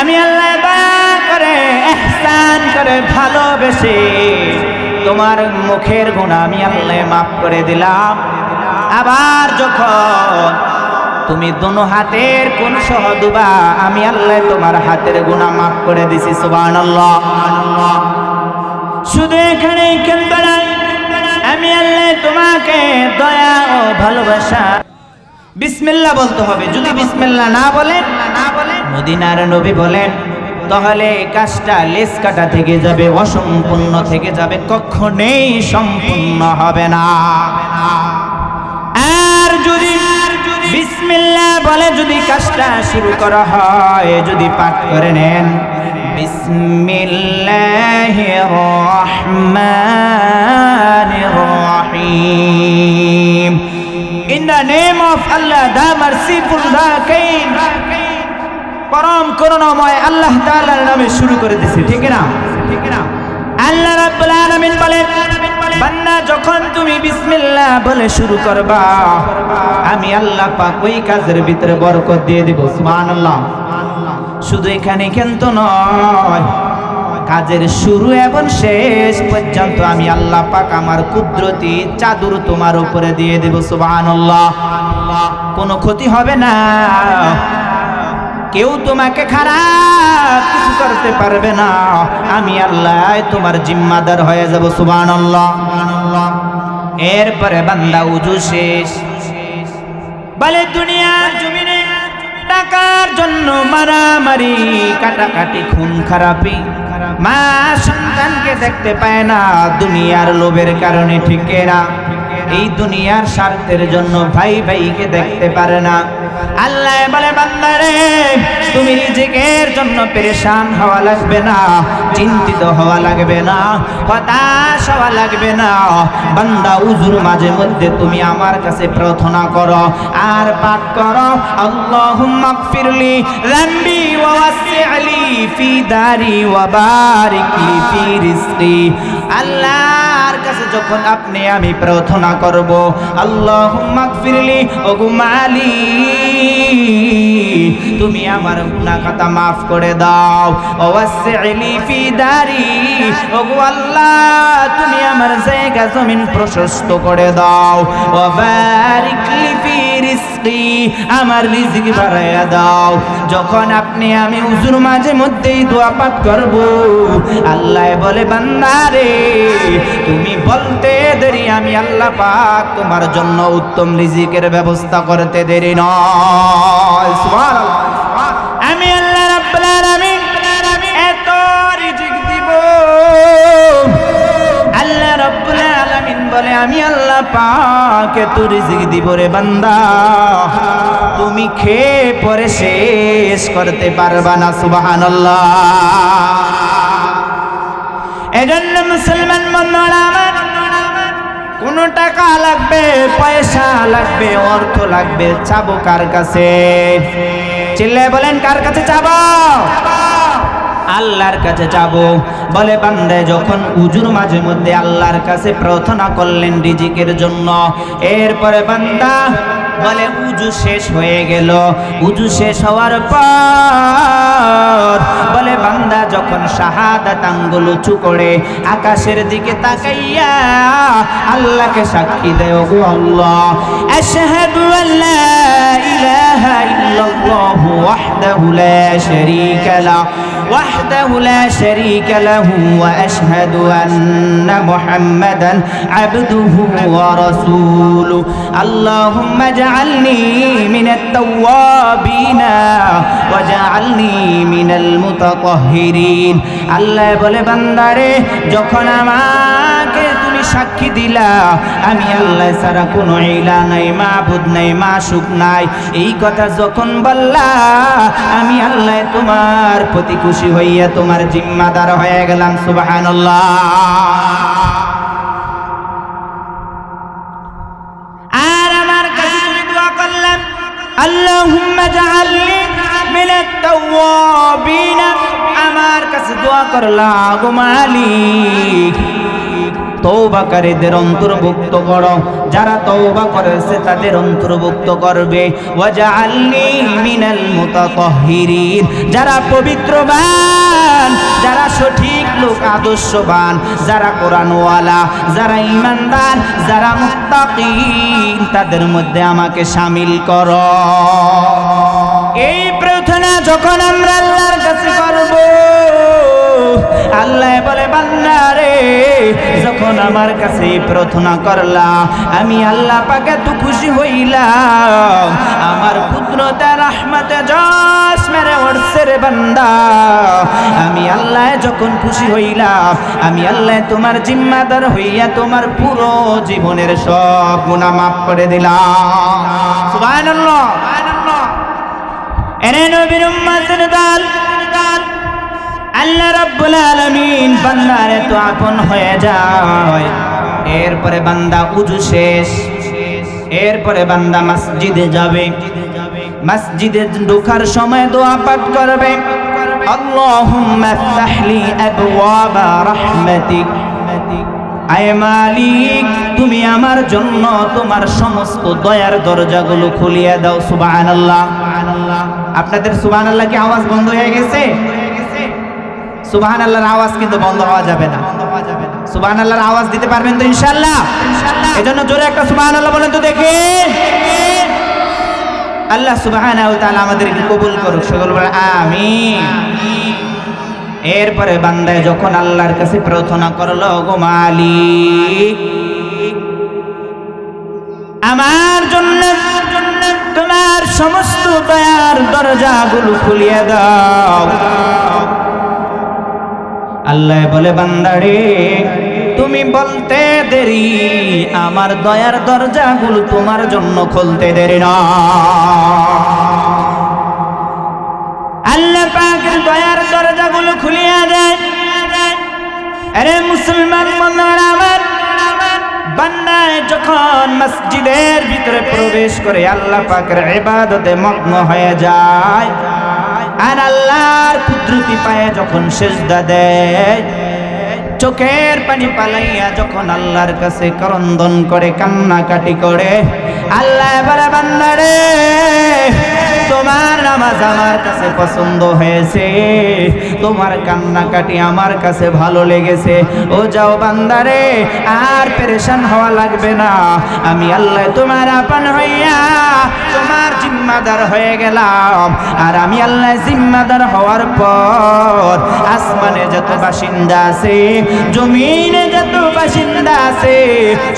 আমি আল্লাহ দয়া করে ইহসান করে ভালোবেসে তোমার মুখের গুনাহ আমি আল্লাহ মাফ করে দিলাম। আবার যখন তুমি দোনো হাতের কোন সহ দুবা, আমি আল্লাহ তোমার হাতের গুনাহ মাফ করে দিছি। সুবহানাল্লাহ। শুধু এখানেই কিন্তু নাই, আমি আল্লাহ তোমাকে দয়া ও ভালোবাসা বিসমিল্লাহ বলতে হবে। যদি বিসমিল্লাহ না বলেন, মদিনার নবী বলেন, তাহলে কাজটা লেস কাটা থেকে যাবে, অসম্পূর্ণ থেকে যাবে, কখনোই সম্পূর্ণ হবে না। আর যদি বিসমিল্লাহ বলে যদি কাজটা শুরু করা হয়, যদি পাঠ করে নেন বিসমিল্লাহির রহমানির রহিম, in the name of Allah the merciful the kind, পরম করুণাময় আল্লাহ তাআলার নামে শুরু করে দিছি। ঠিক না? ঠিক না? আল্লাহ রাব্বুল আলামিন বলেন, বান্দা যখন তুমি বিসমিল্লাহ বলে শুরু করবা, আমি আল্লাহ পাক ওই কাজের ভিতরে বরকত দিয়ে দেব। সুবহানাল্লাহ। শুধু এখানে কিন্তু নয়, কাজের শুরু এবং শেষ পর্যন্ত আমি আল্লাহ পাক আমার কুদরতি চাদর তোমার উপরে দিয়ে দেব। সুবহানাল্লাহ। কোনো ক্ষতি হবে না, কেউ তোমাকে খারাপ কিছু করতে পারবে না, আমি আল্লাহ তোমার জিম্মাদার হয়ে যাব। সুবহানাল্লাহ। এরপরে বান্দা উযু শেষ, বলে দুনিয়ার জমিনে টাকার জন্য মারামারি, কাটাকাটি, খুন খারাপি, মা সন্তানকে দেখতে পায় না দুনিয়ার লোভের কারণে। ঠিক না? এই দুনিয়ার স্বার্থের জন্য ভাই ভাইকে দেখতে পারে না। আল্লাহ বলে বান্দারে তুমি রিজিকের জন্য পেরেশান হওয়া লাগবে না, চিন্তিত হওয়া লাগবে না, হতাশ হওয়া লাগবে না। বান্দা উজুর মাঝে মধ্যে তুমি আমার কাছে প্রার্থনা করো আর পাঠ করো আল্লাহুম্মা গফিরলি যামবি ওয়া ওয়াসি'লি ফি দারি ওয়া বারিক লি ফি রিজকি। আল্লাহর কাছে যখন আপনি আমি প্রার্থনা করব আল্লাহুম্মা গফিরলি ওগো মালিক তুমি আমার গুনাহ খাতা maaf করে দাও, ওয়াসি'লি ফি দারি ওগো আল্লাহ তুমি আমার জায়গা জমিন প্রশস্ত করে দাও, ওয়া বারিক লি ফি রিজকি আমার রিজিক বাড়ায়া দাও। যখন আপনি আমি উজুর মাঝে মধ্যেই দোয়া পাঠ করব আল্লাহ বলে বান্দারে তুমি বলতে দেরি আমি আল্লাহ পাক তোমার জন্য উত্তম রিজিকের ব্যবস্থা করতে দেরি নয়। সুবহানাল্লাহ। আমি আল্লাহ রাব্বুল আলামিন এত রিজিক দিব। আল্লাহ রাব্বুল আলামিন বলে আমি আল্লাহ পাক এত রিজিক দিব রে বান্দা তুমি খেয়ে পরে শেষ করতে পারবা না। সুবহানাল্লাহ। এজন্য মুসলমান বন্ধুরা আমার কোন টাকা লাগবে, পয়সা লাগবে, অর্থ লাগবে, চাবো কার কাছে? চিল্লায় বলেন কার কাছে চাবো? আল্লাহর কাছে যাবো। বলে বান্দা যখন উজুর মাঝে মধ্যে আল্লাহর কাছে প্রার্থনা করলেন রিজিকের জন্য, এরপরে বান্দা বলে উজু শেষ হয়ে গেল। উজু শেষ হওয়ার পর বলে বান্দা যখন শাহাদাত আঙ্গুল উঁচু করে আকাশের দিকে তাকাইয়া আল্লাহকে সাক্ষী দেয় ওগো আল্লাহ আশহাদু আল্লা ইলাহা ইল্লাল্লাহু ওয়াহদাহু লা শারীকা লাহু ওয়াহদাহু লা শারীকা লাহু ওয়া আশহাদু আন্না মুহাম্মাদান আবদুহু ওয়া রাসূলুহু আল্লাহুম্মা জাআলনি মিনাত তাওয়াবিনা ওয়া জাআলনি মিনাল মুতাতাহহিরিন। আল্লাহ বলে বান্দারে যখন আমাকে তুমি সাক্ষী দিলা আমি আল্লাহ ছাড়া কোনো ইলাহ নাই, মাবুদ নাই, মাশুক নাই, এই কথা যখন বললা আমি আল্লাহ তোমার প্রতি খুশি হইয়া তোমার জিম্মাদার হয়ে গেলাম। সুবহানাল্লাহ। আর আমার কাছে তুমি দোয়া করলাম আল্লাহুম্মা জাআলনি মিনাত তাওয়াবিন, আমার কাছে দোয়া করলা গো মালিক তওবাকারীদের অন্তর্ভুক্ত করো, যারা তওবা করেছে তাদের অন্তর্ভুক্ত করবে। ওয়াজআলনি মিনাল মুতাতাহহিরিন, যারা পবিত্রবান, যারা সঠিক লোক, আদর্শবান, যারা কোরআনওয়ালা, যারা ঈমানদার, যারা মুত্তাকিন তাদের মধ্যে আমাকে শামিল করো। এই প্রার্থনা যখন আমরা আল্লাহর কাছে করব আল্লাহ বলে বান্দারে যখন আমার কাছে প্রার্থনা করলা আমি আল্লাহ পাক এত খুশি হইলাম আমার কুদরতে রহমতে জশ মেরে উঠছে রে বান্দা। আমি আল্লাহ যখন খুশি হইলাম আমি আল্লাহ তোমার জিম্মাদার হইয়া তোমার পুরো জীবনের সব গুনাহ মাফ করে দিলাম। সুবহানাল্লাহ। এরে নবীর উম্মতের দল আল্লাহ রাব্বুল আলামিন বান্দার এত আপন হয়ে যায়। এরপরে বান্দা উযু শেষ, এরপরে বান্দা মসজিদে যাবে, মসজিদে ঢোকার সময় দোয়া পাঠ করবে আল্লাহুম্মা ইফতাহলি আবওয়াবা রাহমাতিক, আয় মালিক তুমি আমার জন্য তোমার সমস্ত দয়ার দরজাগুলো খুলিয়ে দাও। সুবহানাল্লাহ। আপনাদের সুবহানাল্লাহ কি আওয়াজ বন্ধ হয়ে গেছে? সুবহানাল্লাহর আওয়াজ কিন্তু বন্ধ হওয়া যাবে না। সুবহানাল্লাহর আওয়াজ দিতে পারবেন তো ইনশাআল্লাহ? এজন্য জোরে একটা সুবহানাল্লাহ বলেন তো দেখি। আল্লাহ সুবহানাহু ওয়া তাআলা আমাদেরকে কবুল করুক, সকল বলে আমিন। এরপরে বান্দা যখন আল্লাহর কাছে প্রার্থনা করলো গো মালিক আমার জন্য তোমার সমস্ত দয়ার দরজাগুলো খুলিয়ে দাও। আল্লাহ বলে বান্দারে তুমি বলতে দেরি, আমার দয়ার দরজাগুলো তোমার জন্য খুলতে দেরি না। আল্লাহ পাকের দয়ার দরজাগুলো খুলিয়া দেয়। আরে মুসলমান বন্ধুরা আমার, বান্দা যখন মসজিদের ভিতরে প্রবেশ করে আল্লাহ পাকের ইবাদতে মগ্ন হয়ে যায় আর আল্লাহর কুদরতি পায়ে যখন সিজদা দেয়, চোখের পানি পালাইয়া যখন আল্লাহর কাছে ক্রন্দন করে, কান্নাকাটি করে, আল্লাহ বলে বান্দারে তোমার নামাজ আমার কাছে পছন্দ হয়েছে, তোমার কান্নাকাটি আমার কাছে ভালো লেগেছে। ও যাও বান্দারে, আর পেরেশান হওয়া লাগবে না, আমি আল্লাহ তোমার আপন হইয়া তোমার জিম্মাদার হয়ে গেলাম। আর আমি আল্লাহ জিম্মাদার হওয়ার পর আসমানে যত বাসিন্দা আছে, জমিনে যত বাসিন্দা আছে,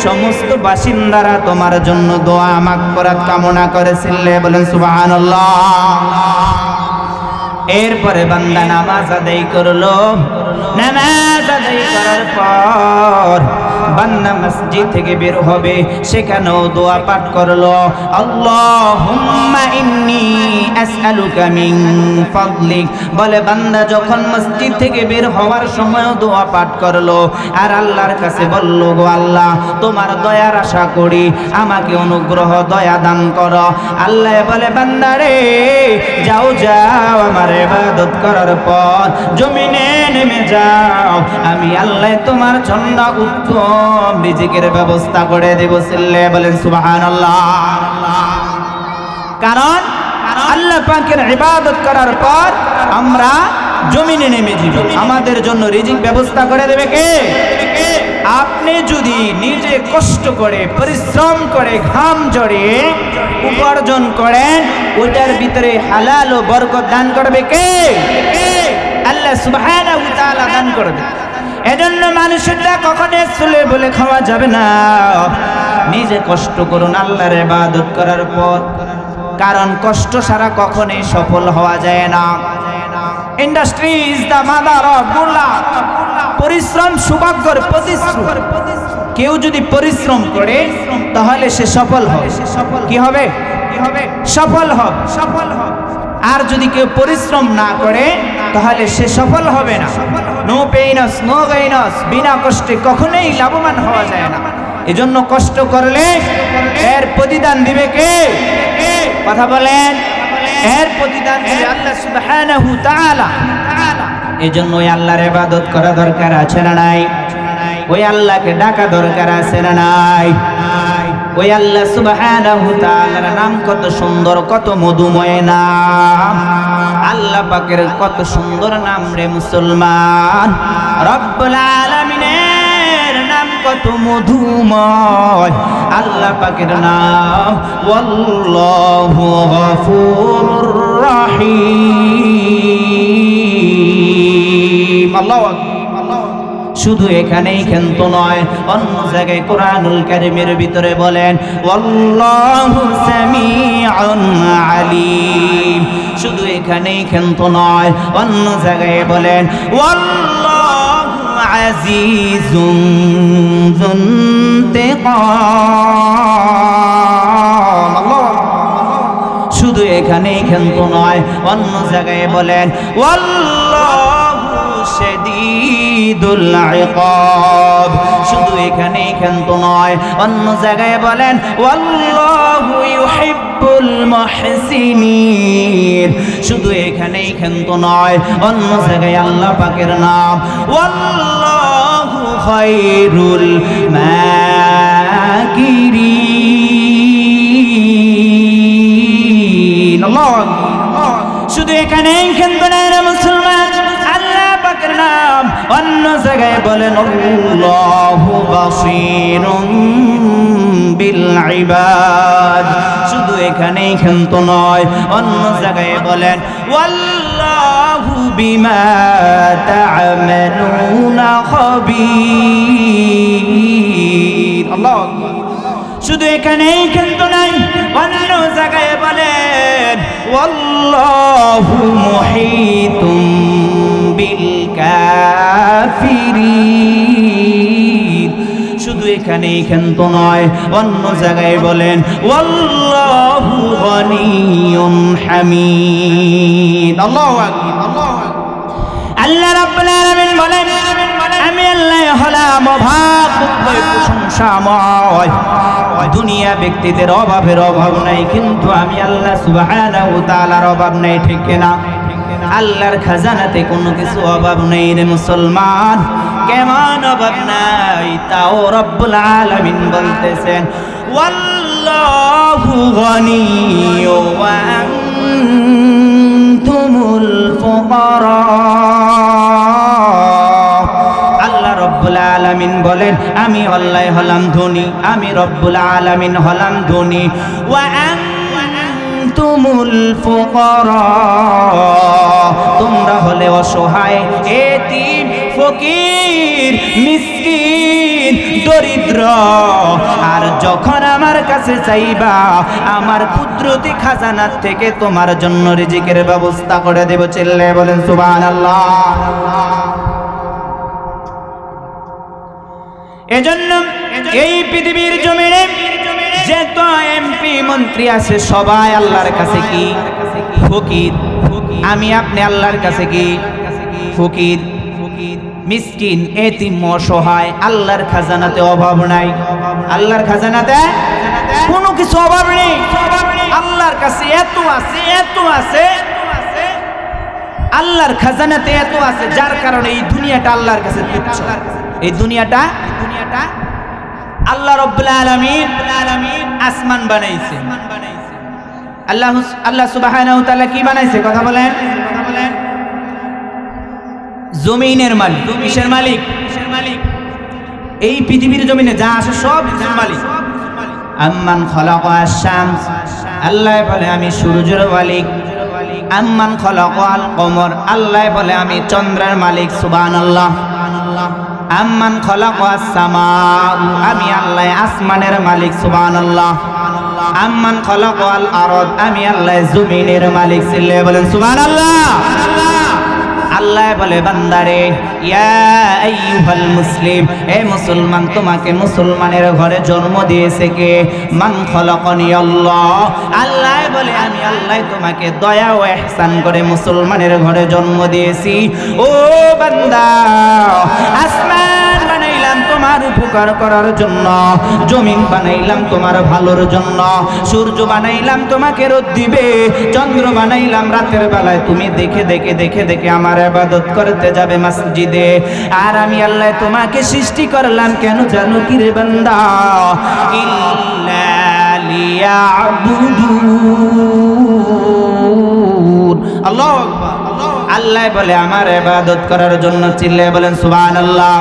সমস্ত বাসিন্দারা তোমার জন্য দোয়া মাগফিরাত কামনা করেছিল। বলেন সুবহানাল্লাহ। এরপরে বান্দা নামাজ আদায় করলো। নামাজ আদায় করার পর বান্দা মসজিদ থেকে বের হবে, সেখানেও দোয়া পাঠ করলো, আল্লাহুম্মা ইন্নী আসআলুকা মিন ফাদলিক। বলে বান্দা যখন মসজিদ থেকে বের হওয়ার সময়ও দোয়া পাঠ করলো আর আল্লাহর কাছে বলল, গো আল্লাহ তোমার দয়ার আশা করি, আমাকে অনুগ্রহ দয়া দান করো। আল্লাহ বলে বান্দারে যাও যাও, আমার ইবাদত করার পর জমিনে নেমে যাও, আমি আল্লাহ তোমার জন্য উত্তম রিজিকের ব্যবস্থা করে দেব। সিল্লে বলেন সুবহানাল্লাহ। কারণ আল্লাহ পাকের ইবাদত করার পর আমরা জমিনে নেমে যাব, আমাদের জন্য রিজিক ব্যবস্থা করে দেবে কে? আপনি যদি নিজে কষ্ট করে পরিশ্রম করে ঘাম ঝরিয়ে উপার্জন করেন, ওটার ভিতরে হালাল ও বরকত দান করবে কে? আল্লাহ সুবহানাহু ওয়া তাআলা দান করবে। এজন্য মানুষেরটা কখনো চলে বলে খাওয়া যাবে না। নিজে কষ্ট করুন আল্লাহর ইবাদত করার পর, কারণ কষ্ট ছাড়া কখনোই সফল হওয়া যায় না। Industry is the mother of good luck. পরিশ্রম সৌভাগ্যের প্রতিশ্রুতি। কেউ যদি পরিশ্রম করে তাহলে সে সফল হবে। কি হবে? সফল হবে। আর যদি কেউ পরিশ্রম না করে তাহলে সে সফল হবে না। নো পেইনস নো গেইনস, বিনা কষ্টে কখনোই লাভবান হওয়া যায় না। এজন্য কষ্ট করলে এর প্রতিদান দিবে কে? কথা বলেন, এর প্রতিদান দিবে আল্লাহ সুবহানাহু ওয়া তাআলা। এজন্য ওই আল্লাহর ইবাদত করা দরকার আছে না নাই? ওই আল্লাহকে ডাকা দরকার আছে না নাই? ওই আল্লাহ সুবহানাহু ওয়া তাআলার নাম কত সুন্দর, কত মধুময় নাম। আল্লাহ পাকের কত সুন্দর নাম রে মুসলমান। রব্বুল আলামিনের নাম কত মধুময়। আল্লাহ পাকের নাম ওয়াল্লাহু গফুরুর রহিম। আল্লাহু আকবার। শুধু এখানেই কিন্তু নয়, অন্য জায়গায় কোরআনুল কারীমের ভিতরে বলেন ওয়াল্লাহু সামিউন আলিম। শুধু এখানেই কিন্তু নয়, অন্য জায়গায় বলেন ওয়াল্লাহু আজিজুন যুনতিকাম। শুধু এখানেই কিন্তু নয়, অন্য জায়গায় বলেন ওয়াল্লাহু শাদীদুল ইকাব। শুধু এখানেই কিন্তু নয়, অন্য জায়গায় বলেন ওয়াল্লাহু ইউহিব্বুল মুহসিনিন। শুধু এখানেই কিন্তু নয়, অন্য জায়গায় আল্লাহ পাকের নাম ওয়াল্লাহু খায়রুল মাকিরিন। শুধু এখানেই কিন্তু নয় মুসলমান, আল্লাহ পাকের নাম অন্য জায়গায় বলেন আল্লাহু বাসীরুম বিল ইবাদ। শুধু এখানেই কিন্তু নয়, অন্য জায়গায় বলেন ওয়াল্লাহু বিমা তা'মালুনা খাবীর। আল্লাহু আকবার। শুধু এখানেই কিন্তু নাই, অন্য জায়গায় বলেন ওয়াল্লাহু মুহীতুম বিল কাফিরিন। এইখানেই কিন্তু নয়, অন্য জায়গায় বলেন ওয়াল্লাহু গনিয়ুন হামিদ। আল্লাহু আকবার, আল্লাহু আকবার। আল্লাহ রাব্বুল আলামিন বলেন আমি আল্লাহ হলাম অভাব মুক্ত প্রশংসাময়। দুনিয়া ব্যক্তিদের অভাবের অভাব নাই, কিন্তু আমি আল্লাহ সুবহানাহু ওয়া তাআলার অভাব নাই, ঠিক কিনা? আল্লাহর খাজানাতে কোনো কিছু অভাব নেই রে মুসলমান। কেমন অভাব নাই? তাও রব্বুল আলামিন বলতেছেন ওয়াল্লাহু গনিয়্যু ওয়া আনতুমুল ফুকারা। আল্লাহ রব্বুল আলামিন বলেন আমি আল্লাহ হলাম ধনী, আমি রব্বুল আলামিন হলাম ধনী। ওয়া আনতুমুল ফুকারা, তোমরা হলে অসহায়, এতিম, ফকির, মিসকিন, দরিদ্র। আর যখন আমার কাছে চাইবা আমার কুদরতি খাজানার থেকে তোমার জন্য রিজিকের ব্যবস্থা করে দেব। চিল্লায়ে বলেন সুবহানাল্লাহ। এজন্য এই পৃথিবীর জমিনে যত এমপি মন্ত্রী আছে সবাই আল্লাহর কাছে কি? ফকির। আমি আপনি আল্লাহর কাছে কি? ফকির, মিসকিন, এতিম, অসহায়। আল্লাহর খাজানাতে অভাব নাই, আল্লাহর খাজানাতে কোনো কিছু অভাব নেই। আল্লাহর কাছে এত আছে, এত আছে, আল্লাহর খাজানাতে এত আছে, যার কারণে এই দুনিয়াটা আল্লাহর কাছে তুচ্ছ। এই দুনিয়াটা আল্লাহ রব্বুল আলামিন আসমান বানাইছে। আল্লাহ সুবহানাহু ওয়া তাআলা কি বানাইছে? কথা বলেন। জমিনের মালিক। কিসের মালিক? এই পৃথিবীর জমিনে যা আছে সব কিছুর মালিক। আম্মান খালাকাস শামস, আল্লাহ বলে আমি সূর্যের মালিক। আম্মান খালাকাল কমর, আল্লাহ বলে আমি চন্দ্রের মালিক। সুবহানাল্লাহ। আম্মান খালাকাস সামা, আমি আল্লাহ আসমানের মালিক। সুবহানাল্লাহ। আম্মান খালাকাল আরদ, আমি আল্লাহ জমিনের মালিক। চিল্লায়ে বলেন সুবহানাল্লাহ। আল্লাহ বলে বান্দারে ইয়া আইয়ুহাল মুসলিম, হে মুসলমান, তোমাকে মুসলমানের ঘরে জন্ম দিয়েছে কে? মান খালাকানি আল্লাহ, আল্লাহ বলে আমি আল্লাহ তোমাকে দয়া ও ইহসান করে মুসলমানের ঘরে জন্ম দিয়েছি। ও বান্দা, আসমান বানাইলাম তোমার উপকার করার জন্য, জমিন বানাইলাম তোমার ভালোর জন্য, সূর্য বানাইলাম তোমাকে রোদ দিবে, চন্দ্র বানাইলাম রাতের বেলায় তুমি দেখে দেখে দেখে দেখে আমার ইবাদত করতে যাবে মসজিদে। আর আমি আল্লাহ তোমাকে সৃষ্টি করলাম কেন জানো কি রে বান্দা? ইল্লা লিয়াবুদুন। আল্লাহু আকবার। আল্লাহ বলে আমার ইবাদত করার জন্য। চিল্লায়ে বলেন সুবহানাল্লাহ।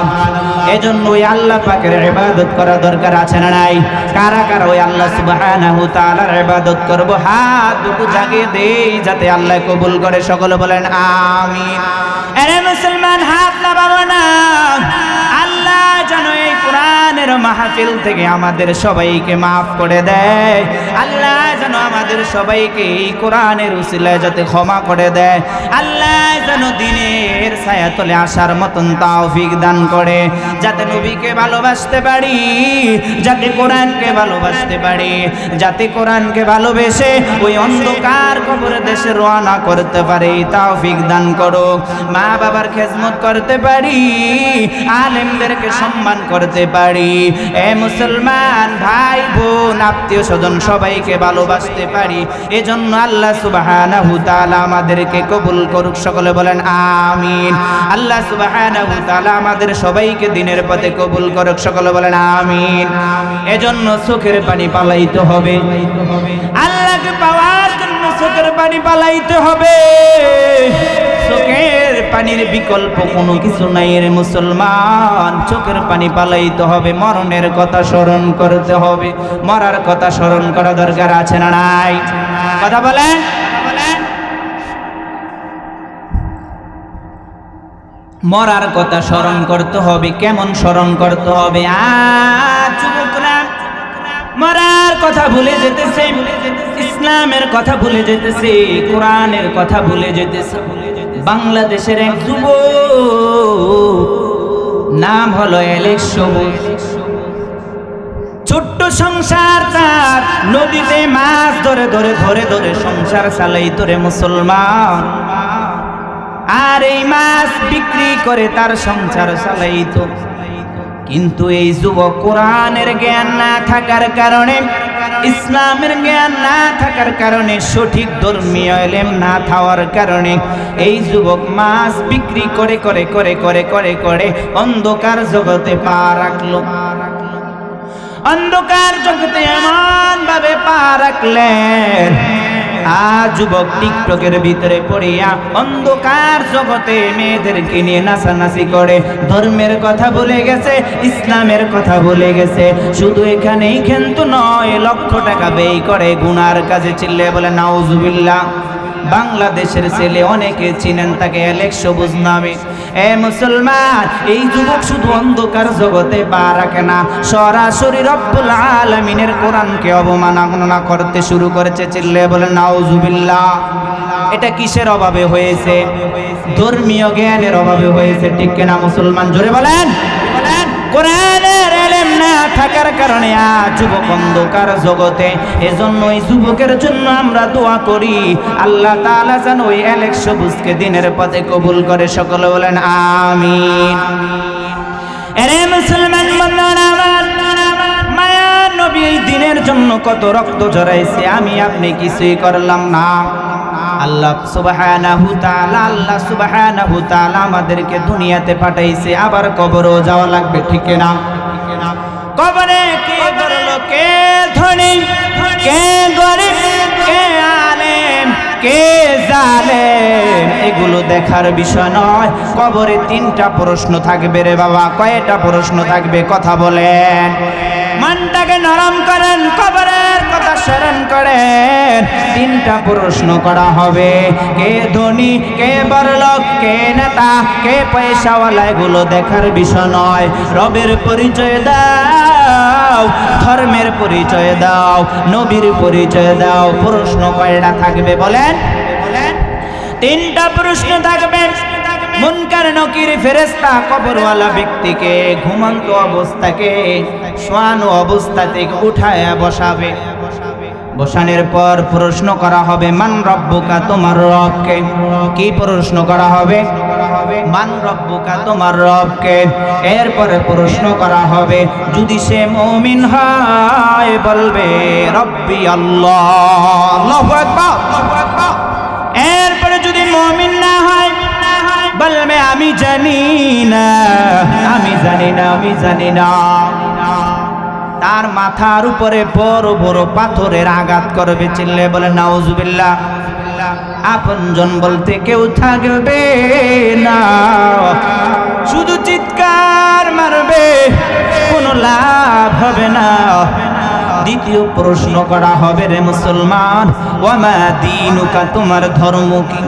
এজন্য ওই আল্লাহ পাকের ইবাদত করা দরকার আছে না নাই? কারা কারা ওই আল্লাহ সুবহানাহু ওয়া তাআলার ইবাদত করব? হাত দুটো জাগিয়ে দেই যাতে আল্লাহ কবুল করে। সকলে বলেন আমিন। আরে মুসলমান, হাত নামাবো না। আল্লাহ যেন এই কোরআনের মাহফিল থেকে আমাদের সবাইকে মাফ করে দেয়। আল্লাহ যেন আমাদের সবাইকে এই কোরআনের উসিলায় যাতে ক্ষমা করে দেয়। আল্লাহ যেন দিনের ছায়াতলে আসার মতন তৌফিক দান করে, যাতে নবীকে ভালোবাসতে পারি, যাতে কোরআনকে ভালোবাসতে পারি, যাতে কোরআনকে ভালোবেসে ওই অন্ধকার কবর দেশে রওনা করতে পারি। তৌফিক দান করো। মা বাবার খেদমত করতে পারি, আলেমদেরকে সম্মান করতে পারি। এ মুসলমান ভাই বোন, আত্মীয় স্বজন সবাইকে ভালোবাসতে পারি। এজন্য আল্লাহ সুবহানাহু ওয়া তাআলা আমাদেরকে কবুল করুক। সকলে বলেন আমিন। আল্লাহ সুবহানাহু ওয়া তাআলা আমাদের সবাইকে দিনের পথে কবুল করুক। সকলে বলেন আমিন। এজন্য চোখের পানি পালাইতে হবে। আল্লাহকে পাওয়ার জন্য চোখের পানি পালাইতে হবে। চোখের পানির বিকল্প কোনো কিছু নাই রে মুসলমান। চোখের পানি পালাইতে হবে। মরণের কথা স্মরণ করতে হবে। মরার কথা স্মরণ করা দরকার আছে না নাই? কথা বলেন। মরার কথা স্মরণ করতে হবে। কেমন স্মরণ করতে হবে? যুবকরা মরার কথা ভুলে যেতেছে, ইসলামের কথা ভুলে যেতেছে, কোরআনের কথা ভুলে যেতেছে। বাংলাদেশের এক যুবক, নাম হলো এলেক্স সবুজ। ছোট্ট সংসার তার, নদীতে মাছ ধরে ধরে ধরে ধরে সংসার চালাইতো রে মুসলমান। আর এই মাছ বিক্রি করে তার সংসার চালাইতো। কিন্তু এই যুবক কোরআনের জ্ঞান না থাকার কারণে, ইসলামের জ্ঞান না থাকার কারণে, সঠিক ধর্মীয় ইলম না থাকার কারণে এই যুবক মাছ বিক্রি করে করে করে করে করে করে অন্ধকার জগতে পা রাখলো। অন্ধকার জগতে এমন ভাবে পা রাখলেন, যুবক টিকটকের ভিতরে পড়িয়া অন্ধকার জগতে মেয়েদেরকে নিয়ে নাচানাচি করে, ধর্মের কথা ভুলে গেছে, ইসলামের কথা ভুলে গেছে। শুধু এখানেই কিন্তু নয়, লক্ষ টাকা ব্যয় করে গুনার কাজে। চিল্লে বলে নাউজুবিল্লাহ। বাংলাদেশের ছেলে অনেকে চিনেন তাকে অ্যালেক্স সবুজ নামে। এ মুসলমান, এই যুবক শুধু অন্ধকার জগতে পা রাখে না, সরাসরি রব্বুল আলামিনের কোরআনকে অবমাননা করতে শুরু করেছে। চিল্লে বলে নাউজুবিল্লাহ। এটা কিসের অভাবে হয়েছে? ধর্মীয় জ্ঞানের অভাবে হয়েছে, ঠিক কিনা মুসলমান? জোরে বলেন। কোরআনের ইলম না থাকার কারণে যুবক অন্ধকার জগতে। এজন্য ওই যুবকের জন্য আমরা দোয়া করি, আল্লাহ তাআলা যেন ওই অ্যালেক্স সবুজকে দিনের পথে কবুল করে। সকলে বলেন আমিন। এরে মুসলমান বন্ধুরা আমার, মায়া নবী এই দিনের জন্য কত রক্ত ঝরাইছে, আমি আপনি কিছুই করলাম না। আল্লাহ সুবহানাহু তাআলা আমাদেরকে দুনিয়াতে পাঠাইছে, আবার কবরও যাওয়া লাগবে, ঠিক না? কবরে কে বড়লোক, কে ধনী, কে গরিব, কে আলেম, কে জালেম, এগুলো দেখার বিষয় নয়। কবরে তিনটা প্রশ্ন থাকবে রে বাবা। কয়টা প্রশ্ন থাকবে? কথা বলেন। মনটাকে নরম করেন, কবরের কথা স্মরণ করেন। তিনটা প্রশ্ন করা হবে, কে ধনী, কে বড়লোক, কে নেতা, কে পয়সাওয়ালা, এগুলো দেখার বিষয় নয়। রবের পরিচয় দাও, ধর্মের পরিচয় দাও, নবীর পরিচয় দাও। প্রশ্ন কয়টা থাকবে বলেন? তিনটা প্রশ্ন থাকবে। মুনকার নকির ফেরেশতা কবরওয়ালা ব্যক্তিকে ঘুমন্ত অবস্থাকে শোয়ানো অবস্থা থেকে উঠায়া বসাবে। বসানোর পর প্রশ্ন করা হবে, মান রব্বুকা, তোমার রবকে। কি প্রশ্ন করা হবে? মান রব্বুকা, তোমার রবকে। এরপরে প্রশ্ন করা হবে, যদি সে মুমিন হয় বলবে রব্বি আল্লাহ, আল্লাহু আকবার। এরপরে যদি মুমিন না হয় বলবে আমি জানি না, আমি জানি না, আমি জানি না। তার মাথার উপরে বড় বড় পাথরের আঘাত করবে। চিল্লে বলে নাউজুবিল্লাহ। আপনজন বলতে কেউ থাকবে না, শুধু চিৎকার মারবে, কোনো লাভ হবে না। দ্বিতীয় প্রশ্ন করা হবে, রে মুসলমান, ওয়ামা দীনুকা, তোমার ধর্ম কি?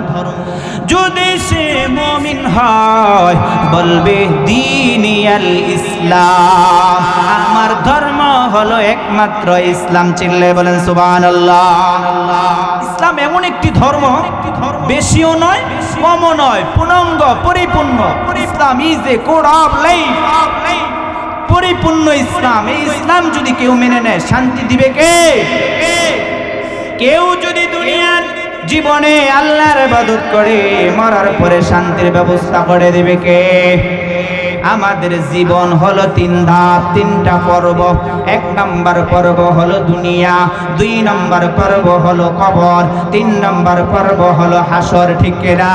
যদি সে মুমিন হয় বলবে দীনিয়াল ইসলাম, আমার ধর্ম হলো একমাত্র ইসলাম। চিল্লে বলেন সুবহানাল্লাহ। ইসলাম এমন একটি ধর্ম, বেশিও নয় কমও নয়, পূর্ণাঙ্গ পরিপূর্ণ। Islam is a code of life, পরিপূর্ণ ইসলাম। এই ইসলাম যদি কেউ মেনে নেয়, শান্তি দিবে কে? কেউ যদি দুনিয়ার জীবনে আল্লাহর ইবাদত করে মরার পরে শান্তির ব্যবস্থা করে দিবে কে? আমাদের জীবন হলো তিন ধাপ, তিনটা পর্ব। এক নম্বর পর্ব হলো দুনিয়া, দুই নম্বর পর্ব হলো কবর, তিন নম্বর পর্ব হলো হাসর, ঠিক না?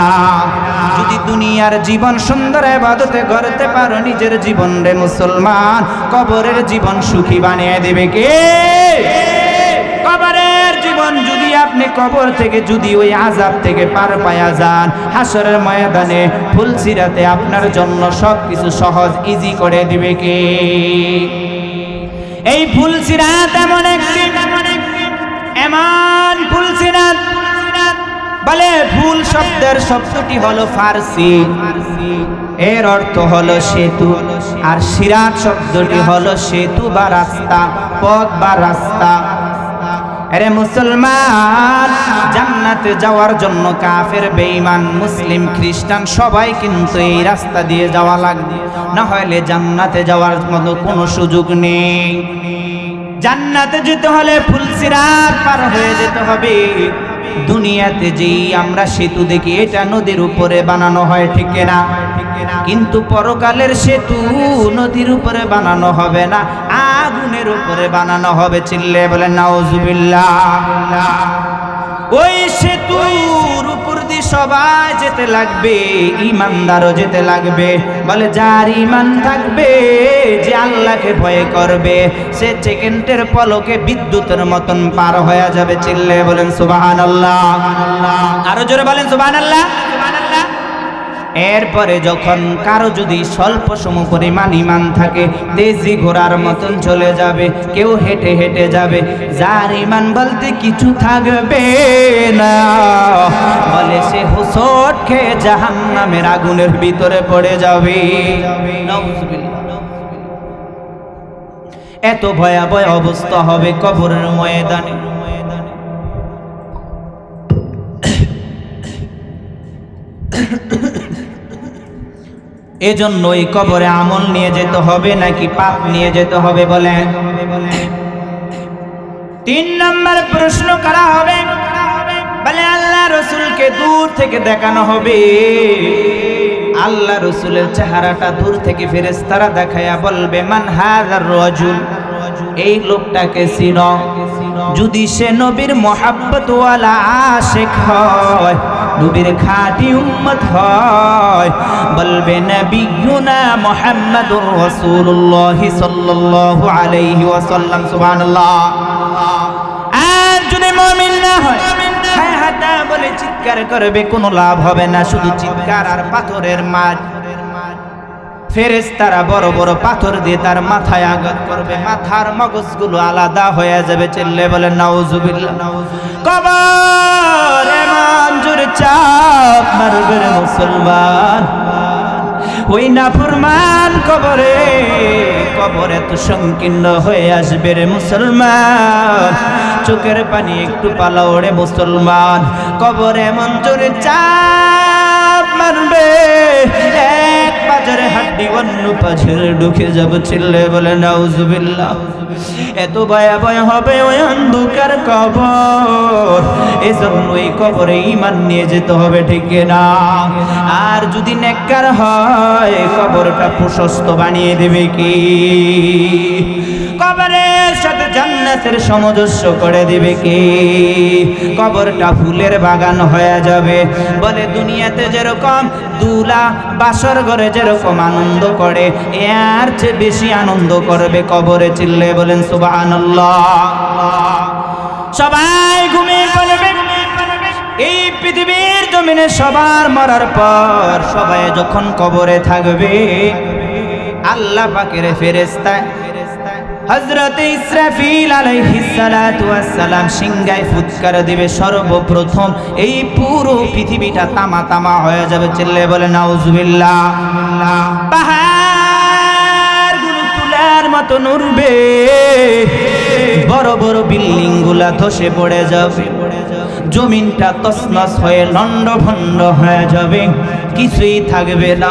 যদি দুনিয়ার জীবন সুন্দর ইবাদতে করতে পারো নিজের জীবন রে মুসলমান, কবরের জীবন সুখী বানিয়ে দেবে কে? কবরের জীবন যদি আপনি কবর থেকে যদি ওই আযাব থেকে পার পায়া যান, হাসরের ময়দানে ফুলসিরাতে আপনার জন্য সবকিছু সহজ ইজি করে দিবে কে? এই ফুলসিরাত এমন একটি এমন ফুলসিরাত, বলে ফুল শব্দের শব্দটি হলো ফার্সি, এর অর্থ হলো সেতু। আর সিরাত শব্দটি হলো সেতু বা রাস্তা, পথ বা রাস্তা। আরে মুসলমান, জান্নাতে যাওয়ার জন্য কাফের, বেঈমান, মুসলিম, খ্রিস্টান সবাই কিন্তু এই রাস্তা দিয়ে যাওয়া লাগবে, না হলে জান্নাতে যাওয়ার মতো কোনো সুযোগ নেই। জান্নাতে যেতে হলে ফুলসিরাত পার হয়ে যেতে হবে। দুনিয়াতে যেই আমরা সেতু দেখি এটা নদীর উপরে বানানো হয়, ঠিক না? কিন্তু পরকালের সেতু নদীর উপরে বানানো হবে না, আগুনের উপরে বানানো হবে। চিল্লে বলেন নাউজুবিল্লাহ। ওই সেতুর উপর দিয়ে সবাই যেতে লাগবে, ঈমানদারও যেতে লাগবে। বলে যার ঈমান থাকবে, যে আল্লাহকে ভয় করবে, সে সেকেন্ডের পলকে বিদ্যুতের মতন পার হয়ে যাবে। চিল্লে বলেন সুবহানাল্লাহ। আরো জোরে বলেন সুবহানাল্লাহ। এরপরে যখন কারো যদি স্বল্প সম পরিমাণ ঈমান থাকে, তেজি ঘোড়ার মতন চলে যাবে, কেউ হেঁটে হেঁটে যাবে। যার ঈমান বলতে কিছু থাকবে না, বলে সে হোঁচট খেয়ে জাহান্নামের আগুনের ভিতরে পড়ে যাবে। এত ভয়াবহ অবস্থা হবে কবরের ময়দানে। এজন্য এই কবরে আমল নিয়ে যেতে হবে নাকি পাপ নিয়ে যেতে হবে বলেন? 3 নম্বর প্রশ্ন করা হবে, বলে আল্লাহ রসুলকে দূর থেকে দেখানো হবে। আল্লাহ রসুলের চেহারাটা দূর থেকে ফেরেশতারা দেখায়া বলবে, মান হাযার রাজুল, এই লোকটাকে চিনো। যদি সে নবীর মোহাব্বত ওয়ালা আশিক হয়, নবীর খাঁটি উম্মত হয়, বলবে নবিয়ুনা মুহাম্মাদুর রাসূলুল্লাহ সাল্লাল্লাহু আলাইহি ওয়াসাল্লাম। সুবহানাল্লাহ। আর যদি মুমিন না হয়, হায় হাতা বলে চিৎকার করবে, কোনো লাভ হবে না, শুধু চিৎকার আর পাথরের মার। ফেরেশতারা বড় বড় পাথর দিয়ে তার মাথায় আঘাত করবে, মাথার মগজগুলো আলাদা হয়ে যাবে। চিল্লে বলেন নাউজুবিল্লাহ। কবর এমন জোরে চাপ মারবে রে মুসলমান, ওই নাফরমান কবরে এত সংকীর্ণ হয়ে আসবে রে মুসলমান, চোখের পানি একটু পালাও রে মুসলমান। কবর এমন জোরে চাপ মারবে, এক পাজরে হাড্ডি অন্য পাজরে ঢুকে যাবে। চিল্লে বলে নাউজুবিল্লাহ। এত ভয়াবহ হবে ওই অন্ধকার কবর, এজন্য এই কবরে ঈমান নিয়ে যেতে হবে, ঠিক না? আর যদি নেককার হয়, কবরটা প্রশস্ত বানিয়ে দেবে কি? কবরের সাথে জান্নাতের সামঞ্জস্য করে দিবে কি? কবরটা ফুলের বাগান হয়ে যাবে। বলে দুনিয়াতে যেরকম দুলা বাসর ঘরে যেরকম আনন্দ করে, এর চেয়ে বেশি আনন্দ করবে কবরে। চিল্লে বলেন সুবহানাল্লাহ। সবাই ঘুমিয়ে পড়বে। এই পৃথিবীর জমিনে সবার মরার পর সবাই যখন কবরে থাকবে, আল্লাহ পাকের ফেরেশতা হযরত ইসরাফিল আলাইহিস সালাতু ওয়াস সালাম সিংহায় ফুৎকার দিবে। সর্বপ্রথম এই পুরো পৃথিবীটা তামা তামা হয়ে যাবে। চিল্লে বলে নাউজুবিল্লাহ। পাহাড়গুলো তুলার মতো নড়বে, বড় বড় বিল্ডিং গুলা ধসে পড়ে যাবে, জমিনটা তছনছ হয়ে লন্ডভন্ড হয়ে যাবে, কিছুই থাকবে না।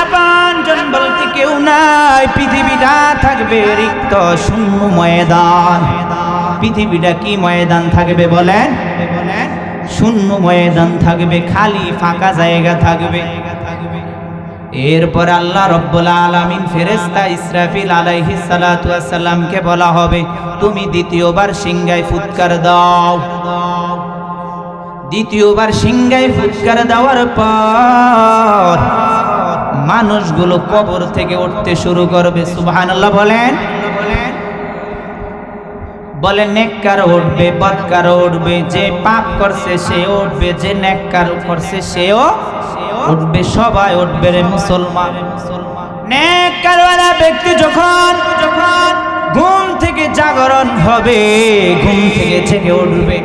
আপনজন বলতে কেউ নাই, পৃথিবীটা থাকবে রিক্ত শূন্য ময়দান। পৃথিবীটা কি ময়দান থাকবে বলেন? শূন্য ময়দান থাকবে, খালি ফাঁকা জায়গা থাকবে। এরপর আল্লাহ রব্বুল আলামিন ফেরেশতা ইসরাফিল আলাইহিস সালাতু ওয়াস সালামকে বলা হবে, তুমি দ্বিতীয়বার সিংহায় ফুৎকার দাও। দ্বিতীয়বার সিংহায় ফুৎকার দেওয়ার পর মানুষগুলো কবর থেকে উঠতে শুরু করবে। সুবহানাল্লাহ বলেন। বলে নেককার উঠবে, বদকার উঠবে, যে পাপ করছে সে উঠবে, যে নেককার করছে সেও উঠবে, সবাই উঠবে রে মুসলমান। নেককারওয়ালা ব্যক্তি যখন ঘুম থেকে জাগরণ হবে, ঘুম থেকে জেগে উঠবে,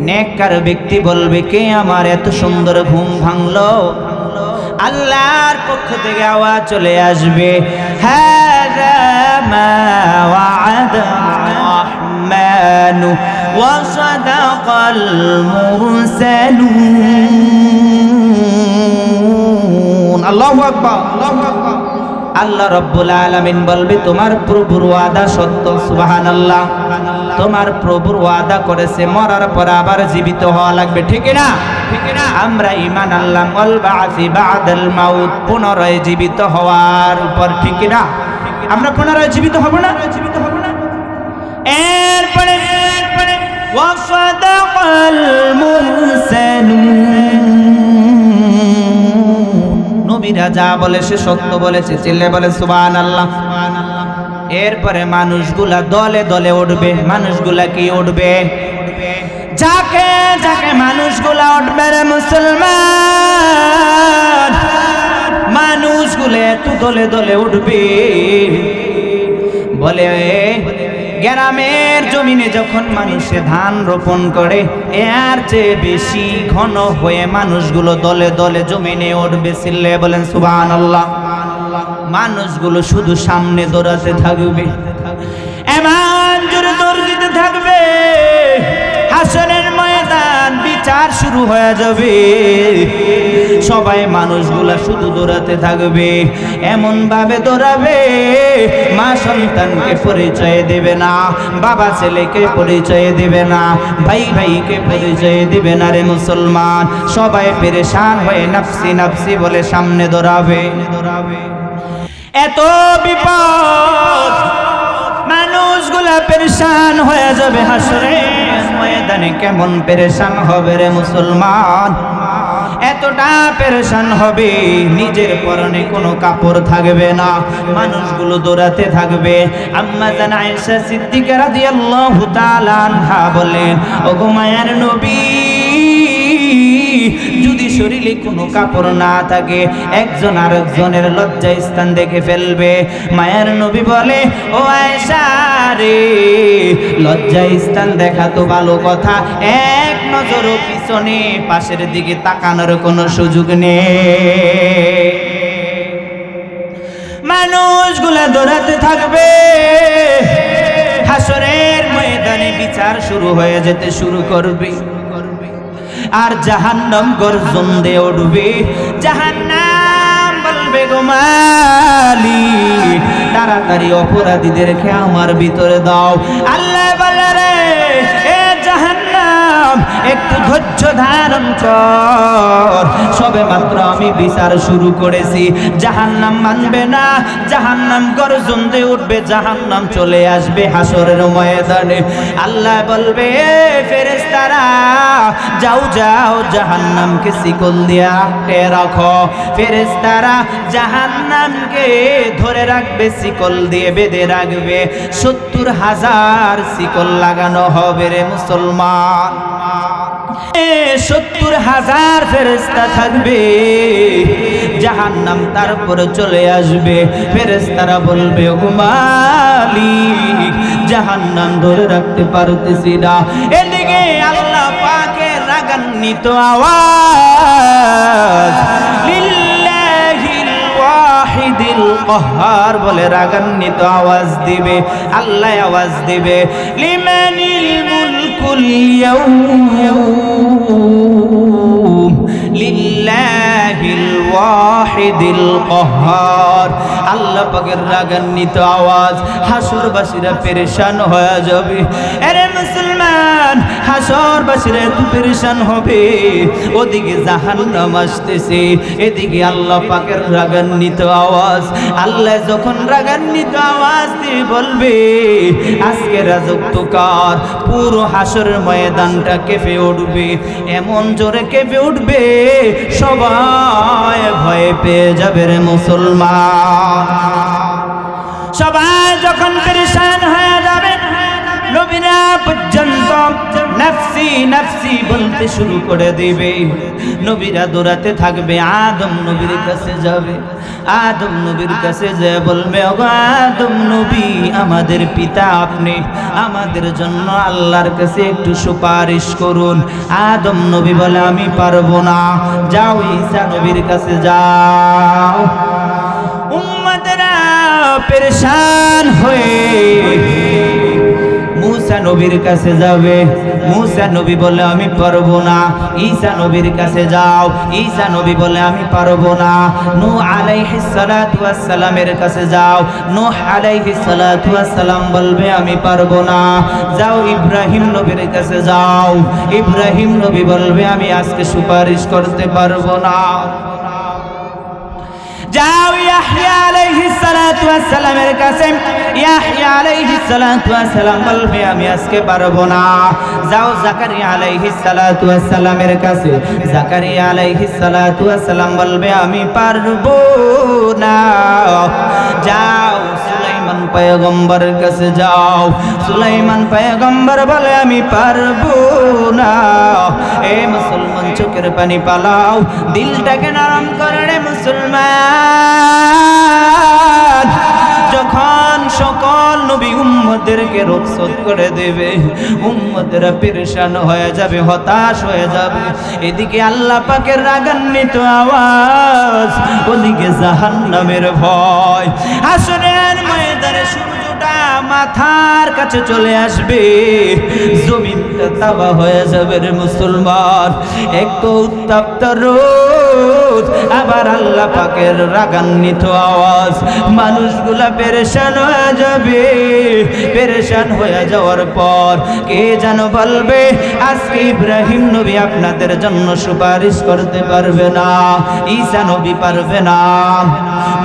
নেককার ব্যক্তি বলবে, কে আমার এত সুন্দর ঘুম ভাঙলো? আল্লাহর পক্ষ থেকে আওয়াজ চলে আসবে, হাযা মা ওয়া'আদার রাহমানু ওয়া সাদাকাল মুরসালুন। আল্লাহু আকবার, আল্লাহু আকবার। আল্লাহ রব্বুল আলামিন বলবে তোমার প্রভুর ওয়াদা সত্য। সুবহানাল্লাহ। তোমার প্রভুর ওয়াদা করেছে মরার পর আবার জীবিত হওয়া লাগবে, ঠিক না? আমরা ঈমান আনলাম ওয়াল বা'সি বা'দাল মাউত, পুনরায় জীবিত হওয়ার উপর, ঠিক না? আমরা পুনরায় জীবিত হব না? এরপরে ওয়াসাদাকাল মুরসালুন, নবীরা যা বলে সে সত্য বলেছে, চিল্লে বলে সুবহানাল্লাহ। এরপরে মানুষগুলা দলে দলে উঠবে। মানুষগুলা কি উঠবে? যাকে যাকে মানুষগুলা উঠবে রে মুসলমান, মানুষগুলো এত দলে দলে উঠবে। বলে গ্রামের জমিনে যখন মানুষে ধান রোপণ করে এর চেয়ে বেশি ঘন হয়ে মানুষগুলো দলে দলে জমিনে উঠবে। চিল্লে বলেন সুবহানাল্লাহ। মানুষগুলো শুধু সামনে দৌড়াতে থাকবে, এমন জোরে দৌড় দিতে থাকবে, হাসরের ময়দান বিচার শুরু হয়ে যাবে। সবাই মানুষগুলা শুধু দৌড়াতে থাকবে, এমন ভাবে দৌড়াবে মা সন্তানকে পরিচয় দেবে না, বাবা ছেলেকে পরিচয় দেবে না, ভাই ভাইকে পরিচয় দেবে না রে মুসলমান। সবাই পেরেশান হয়ে নাফসি নাফসি বলে সামনে দৌড়াবে। এত বিপদ, মানুষগুলা পেরেশান হয়ে যাবে। হাসরের ময়দানে কেমন পেরেশান হবে রে মুসলমান, এতটা পেরেশান হবে নিজের পরনে কোনো কাপড় থাকবে না, মানুষগুলো দৌড়াতে থাকবে। আম্মা জান আয়েশা সিদ্দিকা রাদিয়াল্লাহু তাআলা আনহা বলেন, ওগো মায়ার নবী, যদি শরীরে কোনো কাপড় না থাকে একজন আরেকজনের লজ্জা স্থান দেখে ফেলবে। মায়ার নবী বলে, ও আয়েশা রে, লজ্জা স্থান দেখা তো ভালো কথা, এক নজরও পিছনে পাশের দিকে তাকানোর কোনো সুযোগ নেই। মানুষগুলা দৌড়াতে থাকবে, হাসরের ময়দানে বিচার শুরু হয়ে যেতে শুরু করবে। আর জাহান্নাম গর্জন দিয়ে উঠবে। জাহান্নাম বলবে, গো মালিক, তাড়াতাড়ি অপরাধীদেরকে আমার ভিতরে দাও। আল্লাহ বলে, রে এ জাহান্নাম, একটু ধৈর্য ধারণ কর, সবে মাত্র আমি বিচার শুরু করেছি। জাহান্নাম মানবে না, জাহান্নাম গর্জন দিয়ে উঠবে, জাহান্নাম চলে আসবে হাসরের ময়দানে। আল্লাহ বলবে, ফেরেশতারা যাও যাও, জাহান্নামকে শিকল দিয়া আটকে রাখো। ফেরেশতারা জাহান্নামকে ধরে রাখবে, শিকল দিয়ে বেঁধে রাখবে। ৭০,০০০ শিকল লাগানো হবে রে মুসলমান। ৭০,০০০ ফেরেশতা থাকবে, জাহান্নাম তারপরে চলে আসবে। ফেরেশতারা বলবে, ও মালিক, জাহান্নাম ধরে রাখতে পারতেছি না। এদিকে আল্লাহ পাকের রাগান্বিত আওয়াজ, লিল্লাহিল ওয়াহিদিল কাহ্হার বলে রাগান্বিত আওয়াজ দিবে। আল্লাহ আওয়াজ দিবে, লিমানিল মুলকুল ইয়াউম লিল্লাহিল ওয়াহিদিল কাহ্হার। আল্লাহ পাকের রাগান্বিত আওয়াজ, হাসরবাসীরা পেরেশান হয়ে যাবে। আরে মুসলমান, হাসরবাসীরা এত পেরেশান হবে, ওদিকে জাহান্নাম আসতেছে, এদিকে আল্লাহ পাকের রাগান্বিত আওয়াজ। আল্লাহ যখন রাগান্বিত আওয়াজ দিয়ে বলবে, আজকে রাজত্ব কার, পুরো হাসরের ময়দানটা কেঁপে উঠবে, এমন জোরে কেঁপে উঠবে সবাই ভয় পেয়ে যাবে রে মুসলমান। সবাই যখন পেরেশান হয়ে যাবে, নবীরা পর্যন্ত নাফসি নাফসি বলতে শুরু করে দিবে। নবীরা দৌড়াতে থাকবে, আদম নবীর কাছে যাবে। আদম নবীর কাছে যে বলবে, ও আদম নবী, আমাদের পিতা আপনি, আমাদের জন্য আল্লাহর কাছে একটু সুপারিশ করুন। আদম নবী বলে, আমি পারবো না। যাও ঈসা নবীর কাছে যাও। উম্মতেরা পেরেশান হয়ে মুসা নবী নবীর কাছে যাবে। মুসা নবী বলে আমি পারবো না। ঈসা নবীর কাছে যাও। ঈসা নবী বলে আমি পারবো না। নূহ আলাইহিস সালাতু ওয়াস সালামের কাছে যাও। নূহ আলাইহিস সালাতু ওয়াস সালাম বলবে আমি পারবো না। যাও ইব্রাহিম নবীর কাছে যাও। ইব্রাহিম নবী বলবে আমি আজকে সুপারিশ করতে পারবো না। যাও ইয়াহইয়া আলাইহিস সালাতু ওয়াস সালামের কাছে। ইয়াহইয়া আলাইহিস সালাতু ওয়াস সালাম বলবে আমি আজকে পারবো না। যাও জাকারিয়া আলাইহিস সালাতু ওয়াস সালামের কাছে। জাকারিয়া আলাইহিস সালাতু ওয়াস সালাম বলবে আমি পারবো না। যাও সুলাইমান পয়গম্বরের কাছে যাও। সুলাইমান পয়গম্বর বলে আমি পারবো না। এ মুসলমান চোখের পানি পালাও, দিলটাকে নরম করে রে মুসলমান। যখন সকল নবী উম্মতদেরকে রক্ষা করে দেবে, উম্মতেরা পেরেশান হয়ে যাবে, হতাশ হয়ে যাবে। এদিকে আল্লাহ পাকের রাগান্বিত আওয়াজ, ওদিকে জাহান্নামের ভয়। হাসরের ময়দানে সূর্যটা মাথার কাছে চলে আসবে, জমিনটা তাওয়া হয়ে যাবে রে মুসলমান। এক উত্তপ্ত রোদ, আবার আল্লাহ পাকের রাগান্বিত আওয়াজ। মানুষগুলা পেরেশান হয়ে যাবে। পেরেশান হয়ে যাওয়ার পর কে যেন বলবে আজকে ইব্রাহিম নবী আপনাদের জন্য সুপারিশ করতে পারবে না, ঈসা নবী পারবে না,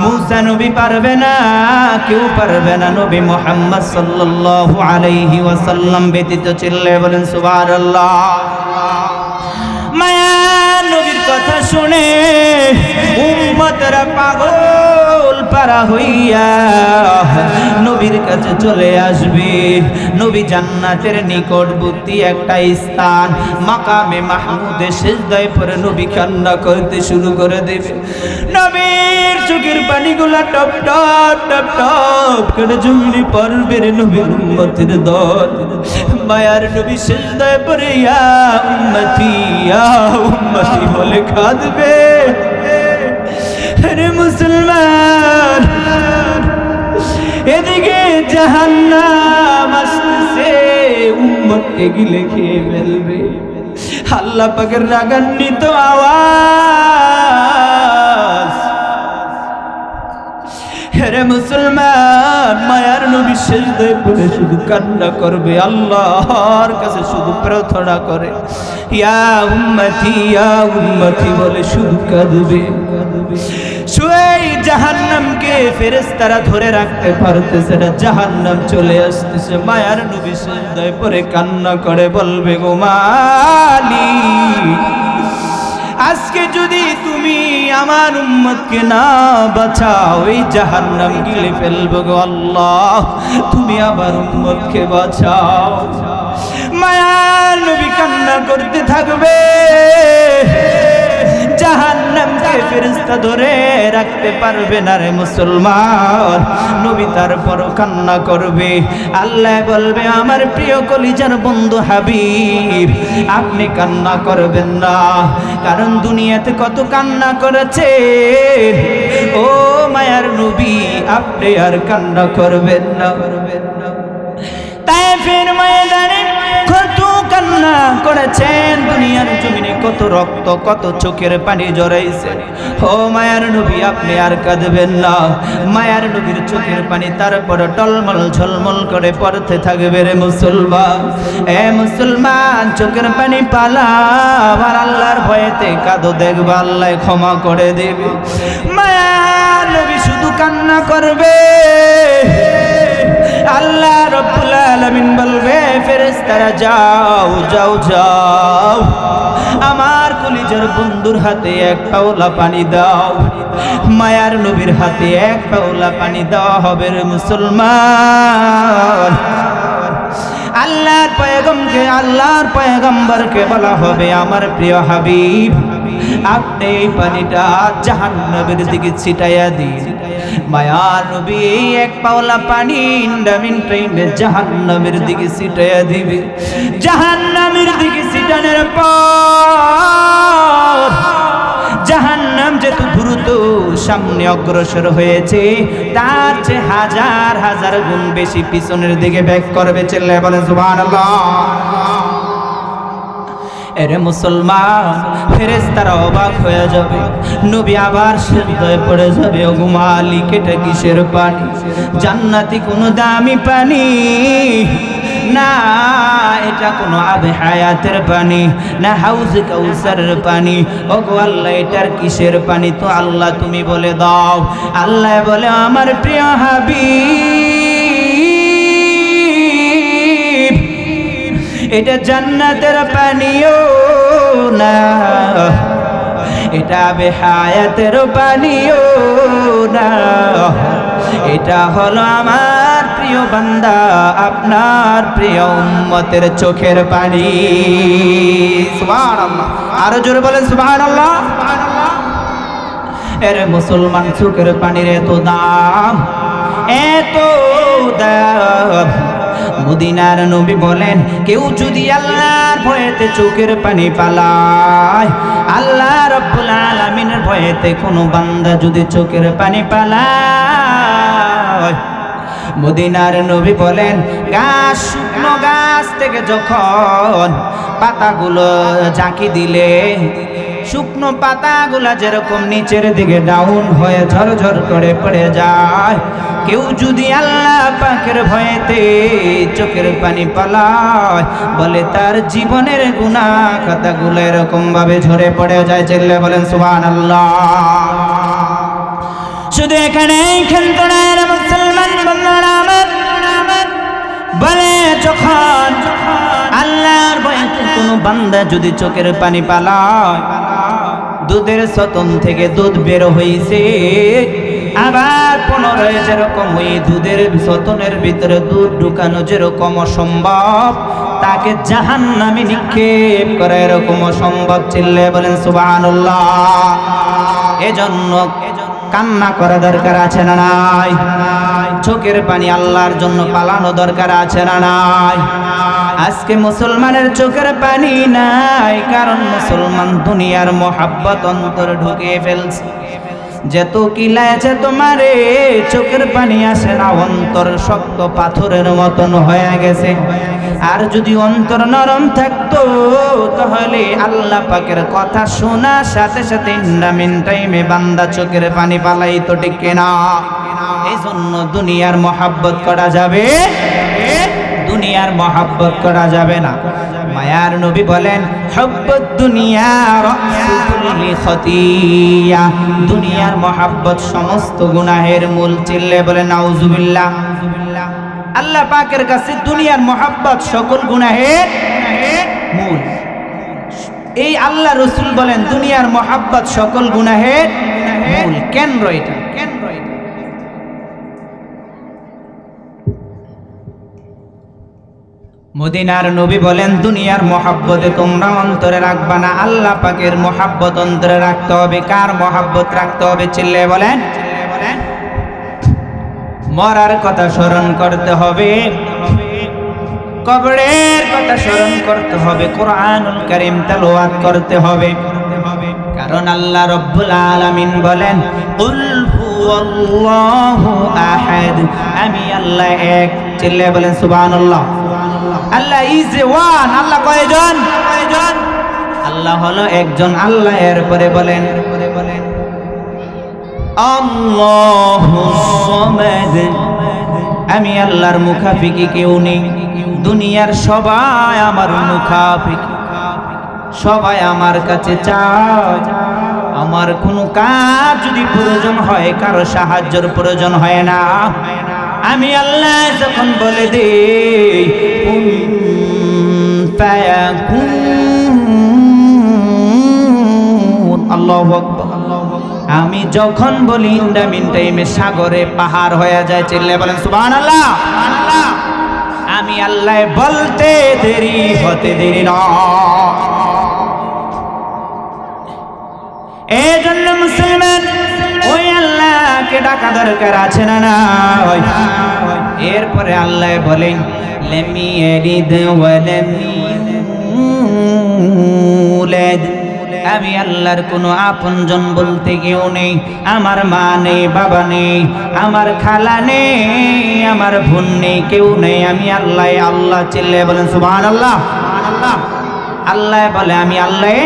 মুসা নবী পারবে না, কেউ পারবে না নবী মুহাম্মদ সাল্লাল্লাহু আলাইহি ওয়াসাল্লাম ব্যতীত। চিল্লে বলেন সুবহানাল্লাহ। মায়া নবীর কথা শুনে উম্মতরা পাগল পারা হইয়া নবীর কাছে চলে আসবে। নবী জান্নাতের নিকটবর্তী একটা স্থান মাকামে মাহমুদে সিজদায় পড়ে নবী কান্না করতে শুরু করে দেবে। নবীর চোখের পানিগুলা টপ টপ টপ টপ করে জমিনে পড়বে রে নবীর উম্মতের দল। মায়ার নবী সিজদায় পড়ে ইয়া উম্মতি ইয়া উম্মতি বলে কাঁদবে। রে মুসলমান, এদিকে জাহান্নাম আসতেছে, উম্মতকে গিলে খেয়ে ফেলবে। আল্লাহ পাকের রাগান্বিত আওয়াজ। রে মুসলমান, মায়ার নবী সিজদায় পড়ে শুধু কান্না করবে, আল্লাহর কাছে শুধু প্রার্থনা করে ইয়া উম্মতি বলে শুধু কাঁদবে। সেই জাহান্নামকে ফেরেশতারা ধরে রাখতে পারতেছে না, জাহান্নাম চলে আসতেছে। মায়ার নবী সিজদায় পড়ে কান্না করে বলবে গো মালিক, আজকে যদি তুমি আমার উম্মতকে না বাঁচাও এই জাহান্নাম গিলে ফেলবো গো আল্লাহ, তুমি আমার উম্মতকে বাঁচাও। মায়ার নবী কান্না করতে থাকবে। জাহান্নামকে ফেরেশতা ধরে রাখতে পারবে না রে মুসলমান। নবী তারপর কান্না করবে। আল্লাহ বলবে আমার প্রিয় কলিজার বন্ধু হাবিব, আপনি কান্না করবেন না, কারণ দুনিয়াতে কত কান্না করেছে। ও মায়ার নবী, আপনি আর কান্না করবেন না। তায়েফের ময়দানে কত কান্না করেছেন, দুনিয়ার জমিনে কত রক্ত, কত চোখের পানি ঝরাইছে। ও মায়ার নবী, আপনি আর কাঁদবেন না। মায়ার নবীর চোখের পানি তারপর টলমল ঝলমল করে পড়তে থাকবে রে মুসলমান। এ মুসলমান, চোখের পানি পালা, আর আল্লাহর ভয়েতে কাঁদো, দেখবা আল্লাহ ক্ষমা করে দেবে। মায়ার নবী শুধু কান্না করবে। আল্লাহ রব্বুল আলামিন বলবে ফেরেশতারা যাও যাও যাও, আমার কলিজার বন্ধুর হাতে এক পাওলা পানি দাও। মায়ার নবীর হাতে এক পাওলা পানি দেওয়া হবে রে মুসলমান। আল্লাহর পয়গম্বরকে বলা হবে আমার প্রিয় হাবিব, আপনি এই পানিটা জাহান্নামের দিকে ছিটাইয়া দিন। মায়ার নবী এক পাওলা পানি ইন্ডামিন টাইমে জাহান্নামের দিকে ছিটাইয়া দিবে। জাহান্নামের দিকে ছিটানোর পর জাহান্নাম যেহেতু দ্রুত যত সামনে অগ্রসর হয়েছে তার চেয়ে হাজার হাজার গুণ বেশি পিছনের দিকে ব্যাক করবে। চিল্লায় বলেন সুবহানাল্লাহ। এরে মুসলমান, ফেরেশতারা অবাক হয়ে যাবে, নবী আবার সিজদায় পড়ে যাবে। ও মালিক, এটা কিসের পানি? জান্নাতি কোনো দামি পানি না, এটা কোনো আবে হায়াতের পানি না, হাউজে কাউসারের পানি। ও গো আল্লাহ, এটার কিসের পানি? তো আল্লাহ তুমি বলে দাও। আল্লাহ বলে, আমার প্রিয় হাবিব, এটা জান্নাতের পানিও না, এটা আবে হায়াতের পানিও না, এটা হলো আমার প্রিয় বান্দা, আপনার প্রিয় উম্মতের চোখের পানি। সুবহানাল্লাহ। আরো জোরে বলেন সুবহানাল্লাহ। এর মুসলমান, চোখের পানির এত দাম, এত দাম। মদিনার নবী বলেন, কেউ যদি আল্লাহর ভয়েতে চোখের পানি পালায়, আল্লাহ রাব্বুল আলামিনের ভয়েতে কোনো বান্দা যদি চোখের পানি পালায়, মদিনার নবী বলেন, গাছ, শুকনো গাছ থেকে যখন পাতাগুলো ঝাঁকি দিলে শুকনো পাতাগুলা যেরকম নিচের দিকে ডাউন হয়ে ঝরঝর করে পড়ে যায়, কেউ যদি আল্লাহ পাকের ভয়েতে চোখের পানি পালায়, বলে তার জীবনের গুনাহ খাতাগুলো এরকম ভাবে ঝরে পড়ে যায়। চিল্লায়ে বলেন সুবহানাল্লাহ। শুধু এখানে খেলতোড়ার মুসলমান বন্ধুরা আমার, বলে যখন আল্লাহর ভয়েতে কোনো বান্দা যদি চোখের পানি পালায়, দুধের সতন থেকে দুধ বের হইছে, আবার পুনরায় যেরকম ওই দুধের সতনের ভিতরে দুধ ঢুকানো যেরকম অসম্ভব, তাকে জাহান্নামে নিক্ষেপ করা এরকম অসম্ভব। চিল্লায়ে বলেন সুবহানাল্লাহ। এজন্য কান্না করা দরকার আছে না নাই? চোখের পানি আল্লাহর জন্য পালানো দরকার আছে না নাই? আজকে মুসলমানের চোখের পানি নাই, কারণ মুসলমান দুনিয়ার মোহাব্বত অন্তরে ঢুকিয়ে ফেলছে। যেত কিলাইছে তোমারে, চোখের পানি আসে না, অন্তর শক্ত পাথরের মতন হয়ে গেছে। আর যদি অন্তর নরম থাকতো, তাহলে আল্লাহ পাকের কথা শোনার সাথে সাথে ইন্ডামিন টাইমে বান্দা চোখের পানি পালাইতো, ঠিক কিনা? এই জন্য দুনিয়ার মোহাব্বত করা যাবে, দুনিয়ার মোহাব্বত করা যাবে না। মায়ার নবী বলেন, হুব্বুদ দুনিয়া রাসু কুল্লি খতিয়া, দুনিয়ার মোহাব্বত সমস্ত গুনাহের মূল। চিল্লায়ে বলেন নাউজুবিল্লাহ। আল্লাহ পাকের কাছে দুনিয়ার মোহাব্বত সকল গুনাহের মূল। এই আল্লাহ রাসূল বলেন, দুনিয়ার মোহাব্বত সকল গুনাহের মূল। কেন এটা? মদিনার নবী বলেন, দুনিয়ার মোহাব্বতে তোমরা অন্তরে রাখবা না, আল্লাহ পাকের মোহাব্বত অন্তরে রাখতে হবে। কার মোহাব্বত রাখতে হবে? চিল্লায়ে বলেন। মরার কথা স্মরণ করতে হবে, কবরের কথা স্মরণ করতে হবে, কোরআনুল কারীম তেলাওয়াত করতে হবে। কারণ আল্লাহ রাব্বুল আলামিন বলেন, কুল হুয়াল্লাহু আহাদ, আমি আল্লাহ এক। চিল্লায়ে বলেন সুবহানাল্লাহ। আল্লাহ ইজ ওয়ান। আল্লাহ কয়জন? আল্লাহ হলো একজন। আল্লাহ এরপরে বলেন, আল্লাহুস সামাদ, আমি আল্লাহর মুখাফিকি কেউ নেই। দুনিয়ার সবাই আমার মুখাফিকি, সবাই আমার কাছে চায়। আমার কোনো কাজ যদি প্রয়োজন হয়, কারো সাহায্যের প্রয়োজন হয় না। আমি আল্লাহ যখন বলে দেই কুন ফায়াকুন, আল্লাহু আকবার, আমি যখন বলি ইন্ডামিন টাইমে সাগরে পাহাড় হয়ে যায়। চিল্লায়ে বলেন সুবহানাল্লাহ। আমি আল্লাহ বলতে দেরি হতে দেরি না। এই জন্য মুসলমান ওই আল্লাহকে ডাকা দরকার আছে না নাই? এরপরে আল্লাহ বলেন, লাম ইয়ালিদ ওয়া লাম ইউলাদ, আমি আল্লাহর কোনো আপনজন বলতে কেউ নেই, আমার মা নেই, বাবা নেই, আমার খালা নেই, আমার বোন নেই, কেউ নেই, আমি আল্লাহ। আল্লাহ চিল্লে বলেন সুবহানাল্লাহ। আল্লাহ বলে আমি আল্লাহ,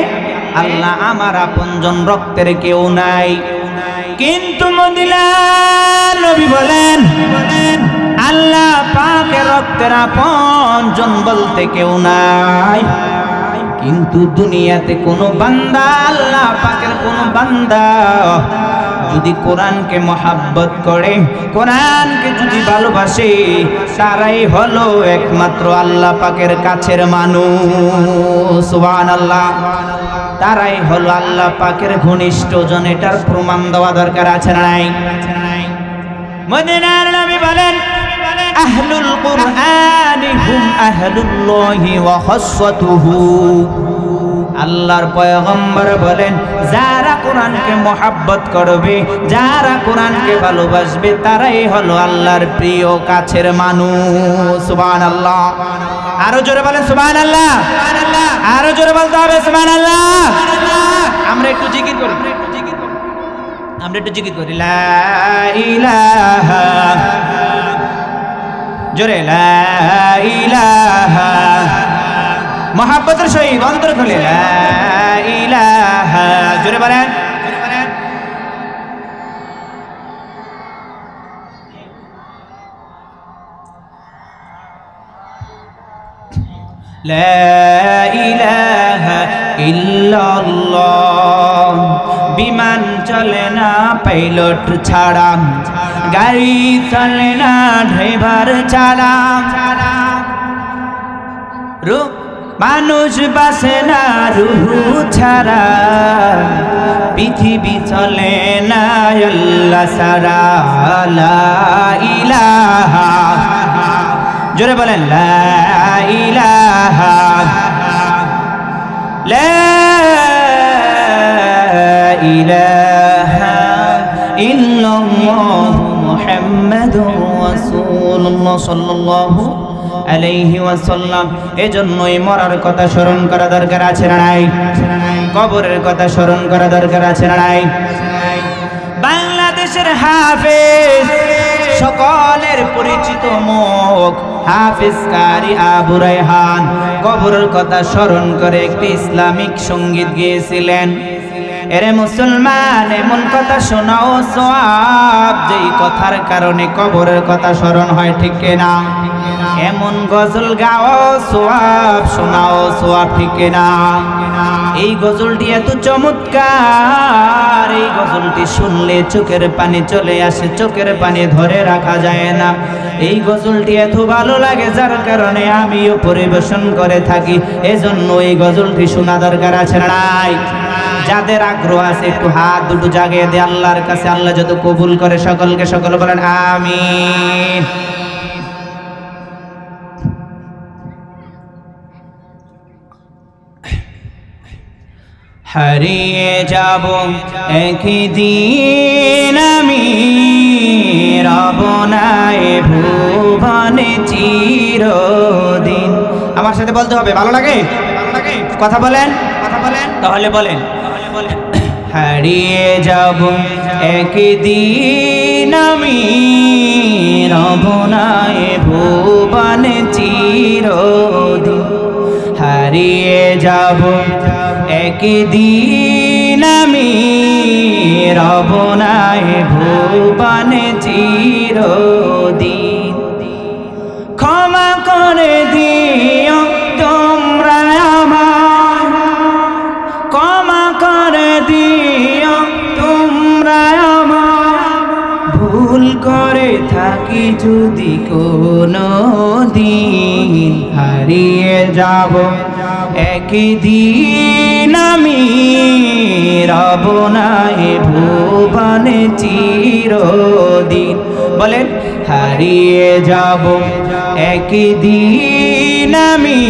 আল্লাহ আমার আপনজন, রক্তের কেউ নাই। কিন্তু মদিনার নবী বলেন আল্লাহ পাকের রক্তের আপনজন বলতে কেউ নাই। কিন্তু দুনিয়াতে কোনো বান্দা, আল্লাহ পাকের কোনো বান্দা যদি কোরআনকে মহাব্বত করে, কোরআনকে যদি ভালোবাসে, তারাই হলো একমাত্র আল্লাহ পাকের কাছের মানুষ। সুবহানাল্লাহ। তারাই হলো আল্লাহ পাকের ঘনিষ্ঠ জন। এটার প্রমাণ দেওয়া দরকার আছে না নাই? মদিনার নবী বলেন আহলুল কুরআনি হুম আহলুল্লাহি ওয়া খাসসাতুহু। আল্লাহর পয়গম্বর বলেন যারা কোরআনকে মহাব্বত করবে, যারা কোরআনকে ভালোবাসবে, তারাই হলো আল্লাহর প্রিয় কাছের মানুষ। সুবহানাল্লাহ। আরো জোরে বলেন সুবহানাল্লাহ। আরো জোরে বলতে হবে সুবহানাল্লাহ। আমরা একটু জিকির করি, আমরা একটু জিকির করি লা ইলাহা, জোরে লা ইলাহা, মহাব্বতের সহিত অন্তর খুলে লা ইলাহা, জোরে বলেন। লা ইলাহা ইল্লাল্লাহ। বিমান চলে না পাইলট ছাড়া, গাড়ি চলে না ড্রাইভার ছাড়া, মানুষ বাসে না রুহু ছাড়া, পৃথিবী চলে না আল্লাহ ছাড়া। লা ইলাহা, জোরে বলেন লা ইলাহা, লা ইলাহা ইল্লাল্লাহ মুহাম্মাদুর রাসূলুল্লাহ সাল্লাল্লাহু আলাইহি ওয়াসাল্লাম। এজন্যই মরার কথা স্মরণ করা দরকার আছে না নাই? কবরের কথা স্মরণ করা দরকার আছে না নাই? বাংলাদেশের হাফেজ, সকলের পরিচিত মুখ, হাফেজ কারি আবু রায়হান কবরের কথা স্মরণ করে একটি ইসলামিক সঙ্গীত গেয়েছিলেন। এরে মুসলমান, এমন কথা শোনাও সওয়াব, যেই কথার কারণে কবরের কথা স্মরণ হয়, ঠিক কিনা? এমন গজল গাও সওয়াব, শোনাও সওয়াব, ঠিক কিনা? এই গজলটি এত চমৎকার, এই গজলটি শুনলে চোখের পানি চলে আসে, চোখের পানি ধরে রাখা যায় না। এই গজলটি এত ভালো লাগে, যার কারণে আমিও পরিবেশন করে থাকি। এজন্য এই গজলটি শোনা দরকার আছে না নাই? যাদের আগ্রহ আছে একটু হাত দুটো জাগিয়ে দে আল্লাহর কাছে, আল্লাহ যত কবুল করে সকলকে সকল বলেন আমিন। হারিয়ে যাব একদিন আমি, রব নাই ভুবনে চিরদিন। আমার সাথে বলতে হবে, ভালো লাগে? কথা বলেন, কথা বলেন, তাহলে বলেন হারিয়ে যাব একদিন আমি, রব নাই ভুবনে চিরদিন। হারিয়ে যাব একদিন আমি, রব নাই ভুবনে চিরদিন। ক্ষমা করে দিও তোমরা আমার, ক্ষমা করে দিও তোমরা আমার, ভুল করে থাকি যদি কোনো দিন। হারিয়ে যাব একদিন আমি, রব নাই ভুবনে চিরদিন। বলেন হারিয়ে যাব একদিন আমি,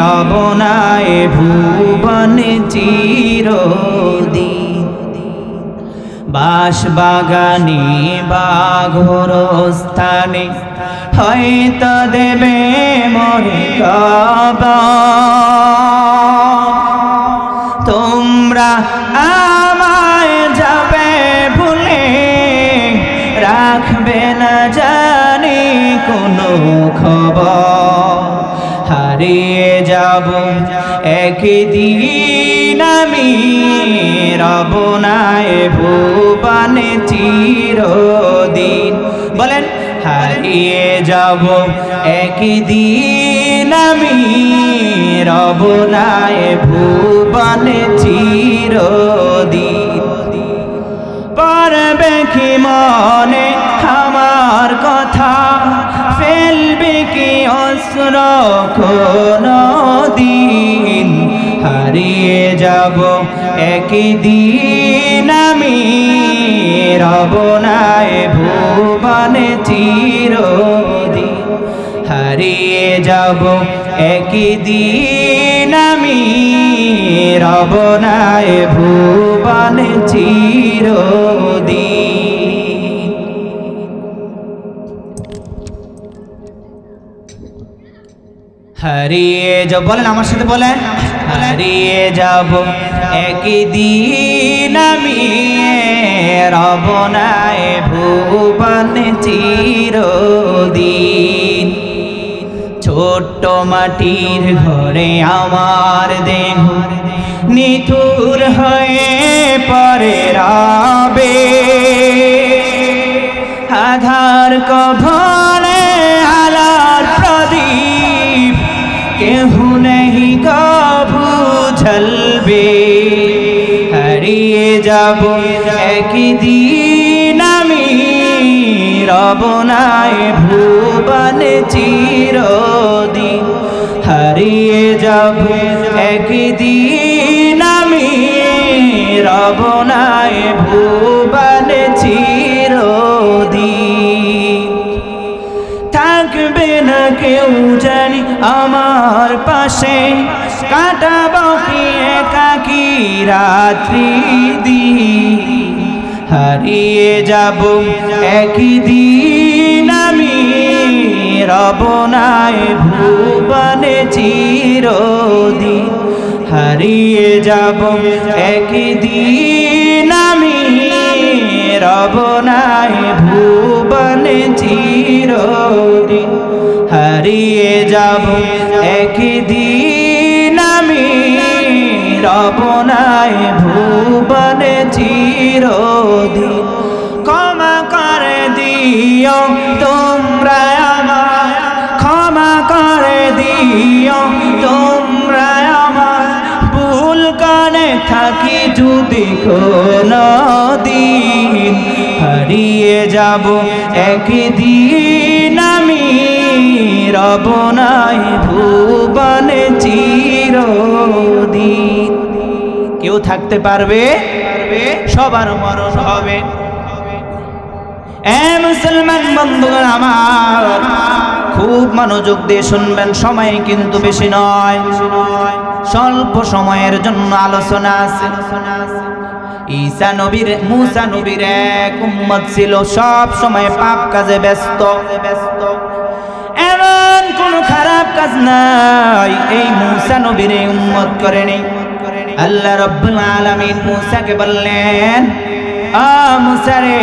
রব নাই ভুবনে চিরদিন। বাস বাগানে বা ঘোর স্থানে হয়তো দেবে মরে কবর, রাখবে না জানি কোনো খবর। হারিয়ে যাব একদিন আমি, রব নাই ভুবনে চিরদিন। বলেন হারিয়ে যাব একদিন আমি, রব নাই ভুবনে চিরদিন। পড়বে কি মনে আমার কথা, ফেলবে কি অশ্র কোনো দিন। হারিয়ে যাব একদিন আমি, রব নাই ভুবনে চিরদিন। হারিয়ে যাব একদিন আমি, রব নাই ভুবনে চিরদিন। হারিয়ে যাব, বলেন আমার সাথে বলেন, হারিয়ে যাব একদিন আমি, রব নাই ভুবনে চিরদিন। ছোট্ট মাটির ঘরে আমার দেহ নিথুর হয়ে পড়ে রবে, আধার কবরে আলোর প্রদীপ কেহু নেই কভু ঝলবে। হারিয়ে যাব একদিন আমি, রব নাই ভুবনে চিরদিন। হারিয়ে যাব একদিন আমি, রব নাই ভুবনে চিরদিন। থাকবে না কেউ জানি আমার পাশে, কাটাবো কি একাকী রাত্রি দিন। হারিয়ে যাব একদিন আমি, রব নাই ভুবনে চিরদিন। হারিয়ে যাব একদিন আমি, রব নাই ভুবনে চিরদিন। হারিয়ে যাব একদিন আমি, রব নাই ভুবনে চিরদিন। ক্ষমা করে দিও তোমরা আমার, ক্ষমা করে দিও তোমরা আমার, ভুল কানে থাকি যদি কোনো দিন। হারিয়ে যাব একদিন আমি, রব নাই ভুবনে চিরদিন। কেউ থাকতে পারবে? সবার মরণ হবে। এ মুসলমান বন্ধুগণ আমার, খুব মনোযোগ দিয়ে শুনবেন, সময় কিন্তু বেশি নয়, স্বল্প সময়ের জন্য আলোচনা আছে। ঈসা নবীর, মুসা নবীর এক উম্মত ছিল, সব সময় পাপ কাজে ব্যস্ত। এমন কোন খারাপ কাজ নাই এই মুসা নবীর উম্মত করেনি। আল্লাহ রাব্বুল আলামিন মুসাকে বললেন, আ মুসা রে,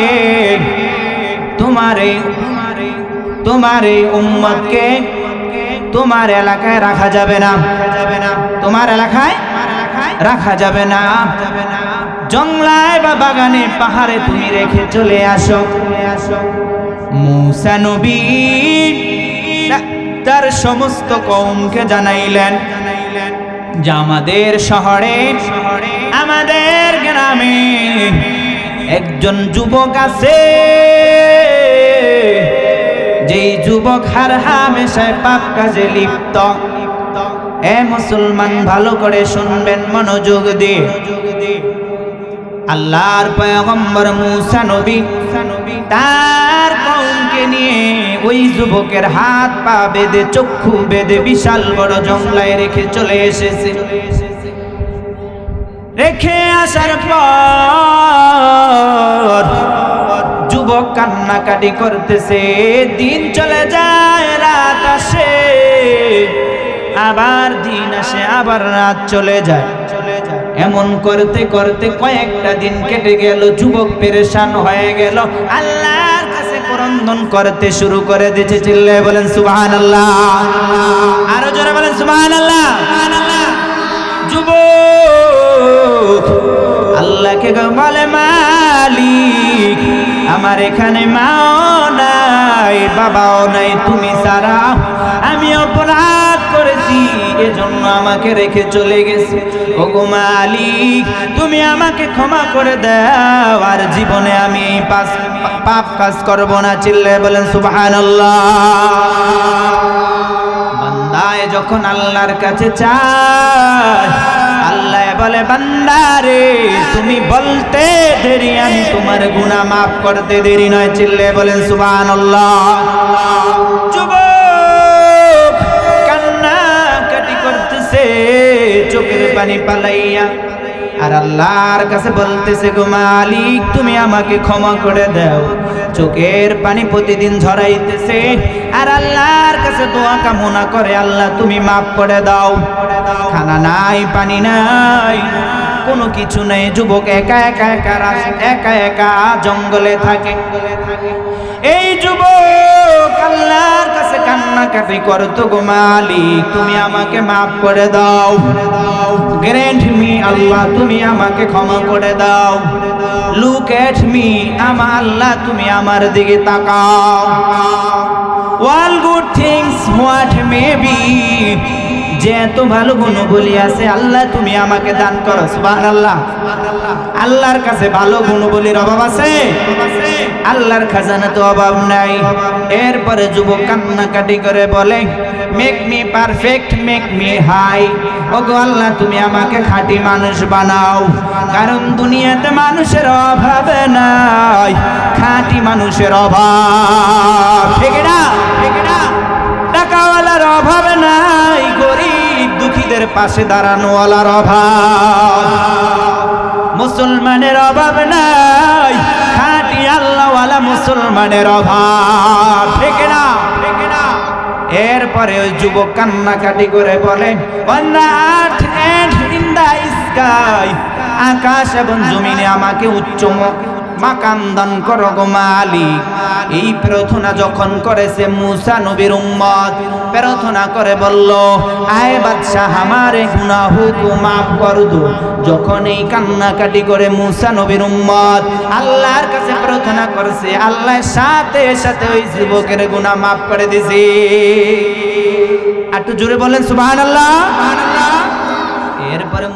তোমারে উম্মতকে তোমার এলাকায় রাখা যাবে না, তোমার এলাকায় রাখা যাবে না। জঙ্গলায় বা বাগানে পাহাড়ে তুমি রেখে চলে আসো। মুসা নবী তার সমস্ত কওমকে জানাইলেন যে আমাদের শহরে, আমাদের গ্রামে একজন যুবক আছে, যেই যুবক হামেশায় পাপ কাজে লিপ্ত। এ মুসলমান ভালো করে শুনবেন মনোযোগ দিয়ে। আল্লাহর পয়গম্বর মুসা নবী তার কওমকে নিয়ে ওই যুবকের হাত পা বেঁধে, চক্ষু বেঁধে বিশাল বড় জঙ্গলায় রেখে চলে এসেছে। রেখে আসার পর যুবক কান্নাকাটি করতেছে। দিন চলে যায়, রাত আসে, আবার দিন আসে, আবার রাত চলে যায়। এমন করতে করতে কয়েকটা দিন কেটে গেল। যুবক পেরেশান হয়ে গেল, আল্লাহর কাছে ক্রন্দন করতে শুরু করে দিয়েছে। চিল্লায়ে বলেন সুবহানাল্লাহ, আরো জোরে বলেন সুবহানাল্লাহ। যুবক আল্লাহকে বলে মালিক আমার এখানে মাও নাই বাবাও নাই, তুমি ছাড়া আমি অপরাধ করেছি, এজন্য আমাকে রেখে চলে গেছে। ওগো মালিক তুমি আমাকে ক্ষমা করে দাও, আর জীবনে আমি পাপ কাজ করব না। চিল্লায়ে বলেন সুবহানাল্লাহ। বান্দায় যখন আল্লাহর কাছে চায়, আল্লাহ বলে বান্দারে তুমি বলতে দেরি, আমি তোমার গুনাহ মাফ করতে দেরি নয়। চিল্লায়ে বলেন সুবহানাল্লাহ। যুবক কান্না কাটি করতেছে চোখের পানি পালাইয়া, আর আল্লাহর কাছে বলতেছে গো মালিক তুমি আমাকে ক্ষমা করে দাও। চোখের পানি প্রতিদিন ঝরাইতেছে, আর আল্লাহর কাছে দোয়া কামনা করে আল্লাহ তুমি মাফ করে দাও। খানা নাই, পানি নাই, কোনো কিছু নেই। যুবক একা একা একা একা জঙ্গলে থাকে। এই যুবক আল্লাহর কাছে কান্নাকাটি করতো গো মালিক তুমি আমাকে মাফ করে দাও, গ্র্যান্ট মি আল্লাহ তুমি আমাকে ক্ষমা করে দাও, লুক এট মি আমার আল্লাহ তুমি আমার দিকে তাকাও। All good things what may be, যে এত ভালো গুণবলী আছে আল্লাহ তুমি আমাকে দান করো। সুবহানাল্লাহ। আল্লাহর কাছে ভালো গুণবলীর অভাব আছে? আল্লাহর খাজানা তো অভাব নাই। এরপরে যুবক কান্নাকাটি করে বলে make me perfect, make me high. ওগো আল্লাহ তুমি আমাকে খাঁটি মানুষ বানাও, কারণ দুনিয়াতে মানুষের অভাব নাই, খাঁটি মানুষের অভাব। ঠিক না? টাকাওয়ালার অভাব নাই, গরিব দুঃখীদের পাশে দাঁড়ানোওয়ালার অভাব। মুসলমানের অভাব নাই, খাঁটি আল্লাহওয়ালা মুসলমানের অভাব। ঠিক না? এরপরে ওই যুবক কান্নাকাটি করে বলে on the earth and in the sky, আকাশ এবং জমিনে আমাকে উচ্চ মাকাম দান করো গো মালিক। এই প্রার্থনা যখন করেছে মুসা নবীর উম্মত, প্রার্থনা করে বলল আয় বাদশাহ আমারে গুনাহ কো মাফ কর দো। যখন এই কান্নাকাটি করে মুসা নবীর উম্মত আল্লাহর কাছে প্রার্থনা করেছে, আল্লাহর সাথে সাথে ওই যুবকের গুনাহ মাফ করে দিয়েছে। একটু জোরে বলেন সুবহানাল্লাহ। এরপরে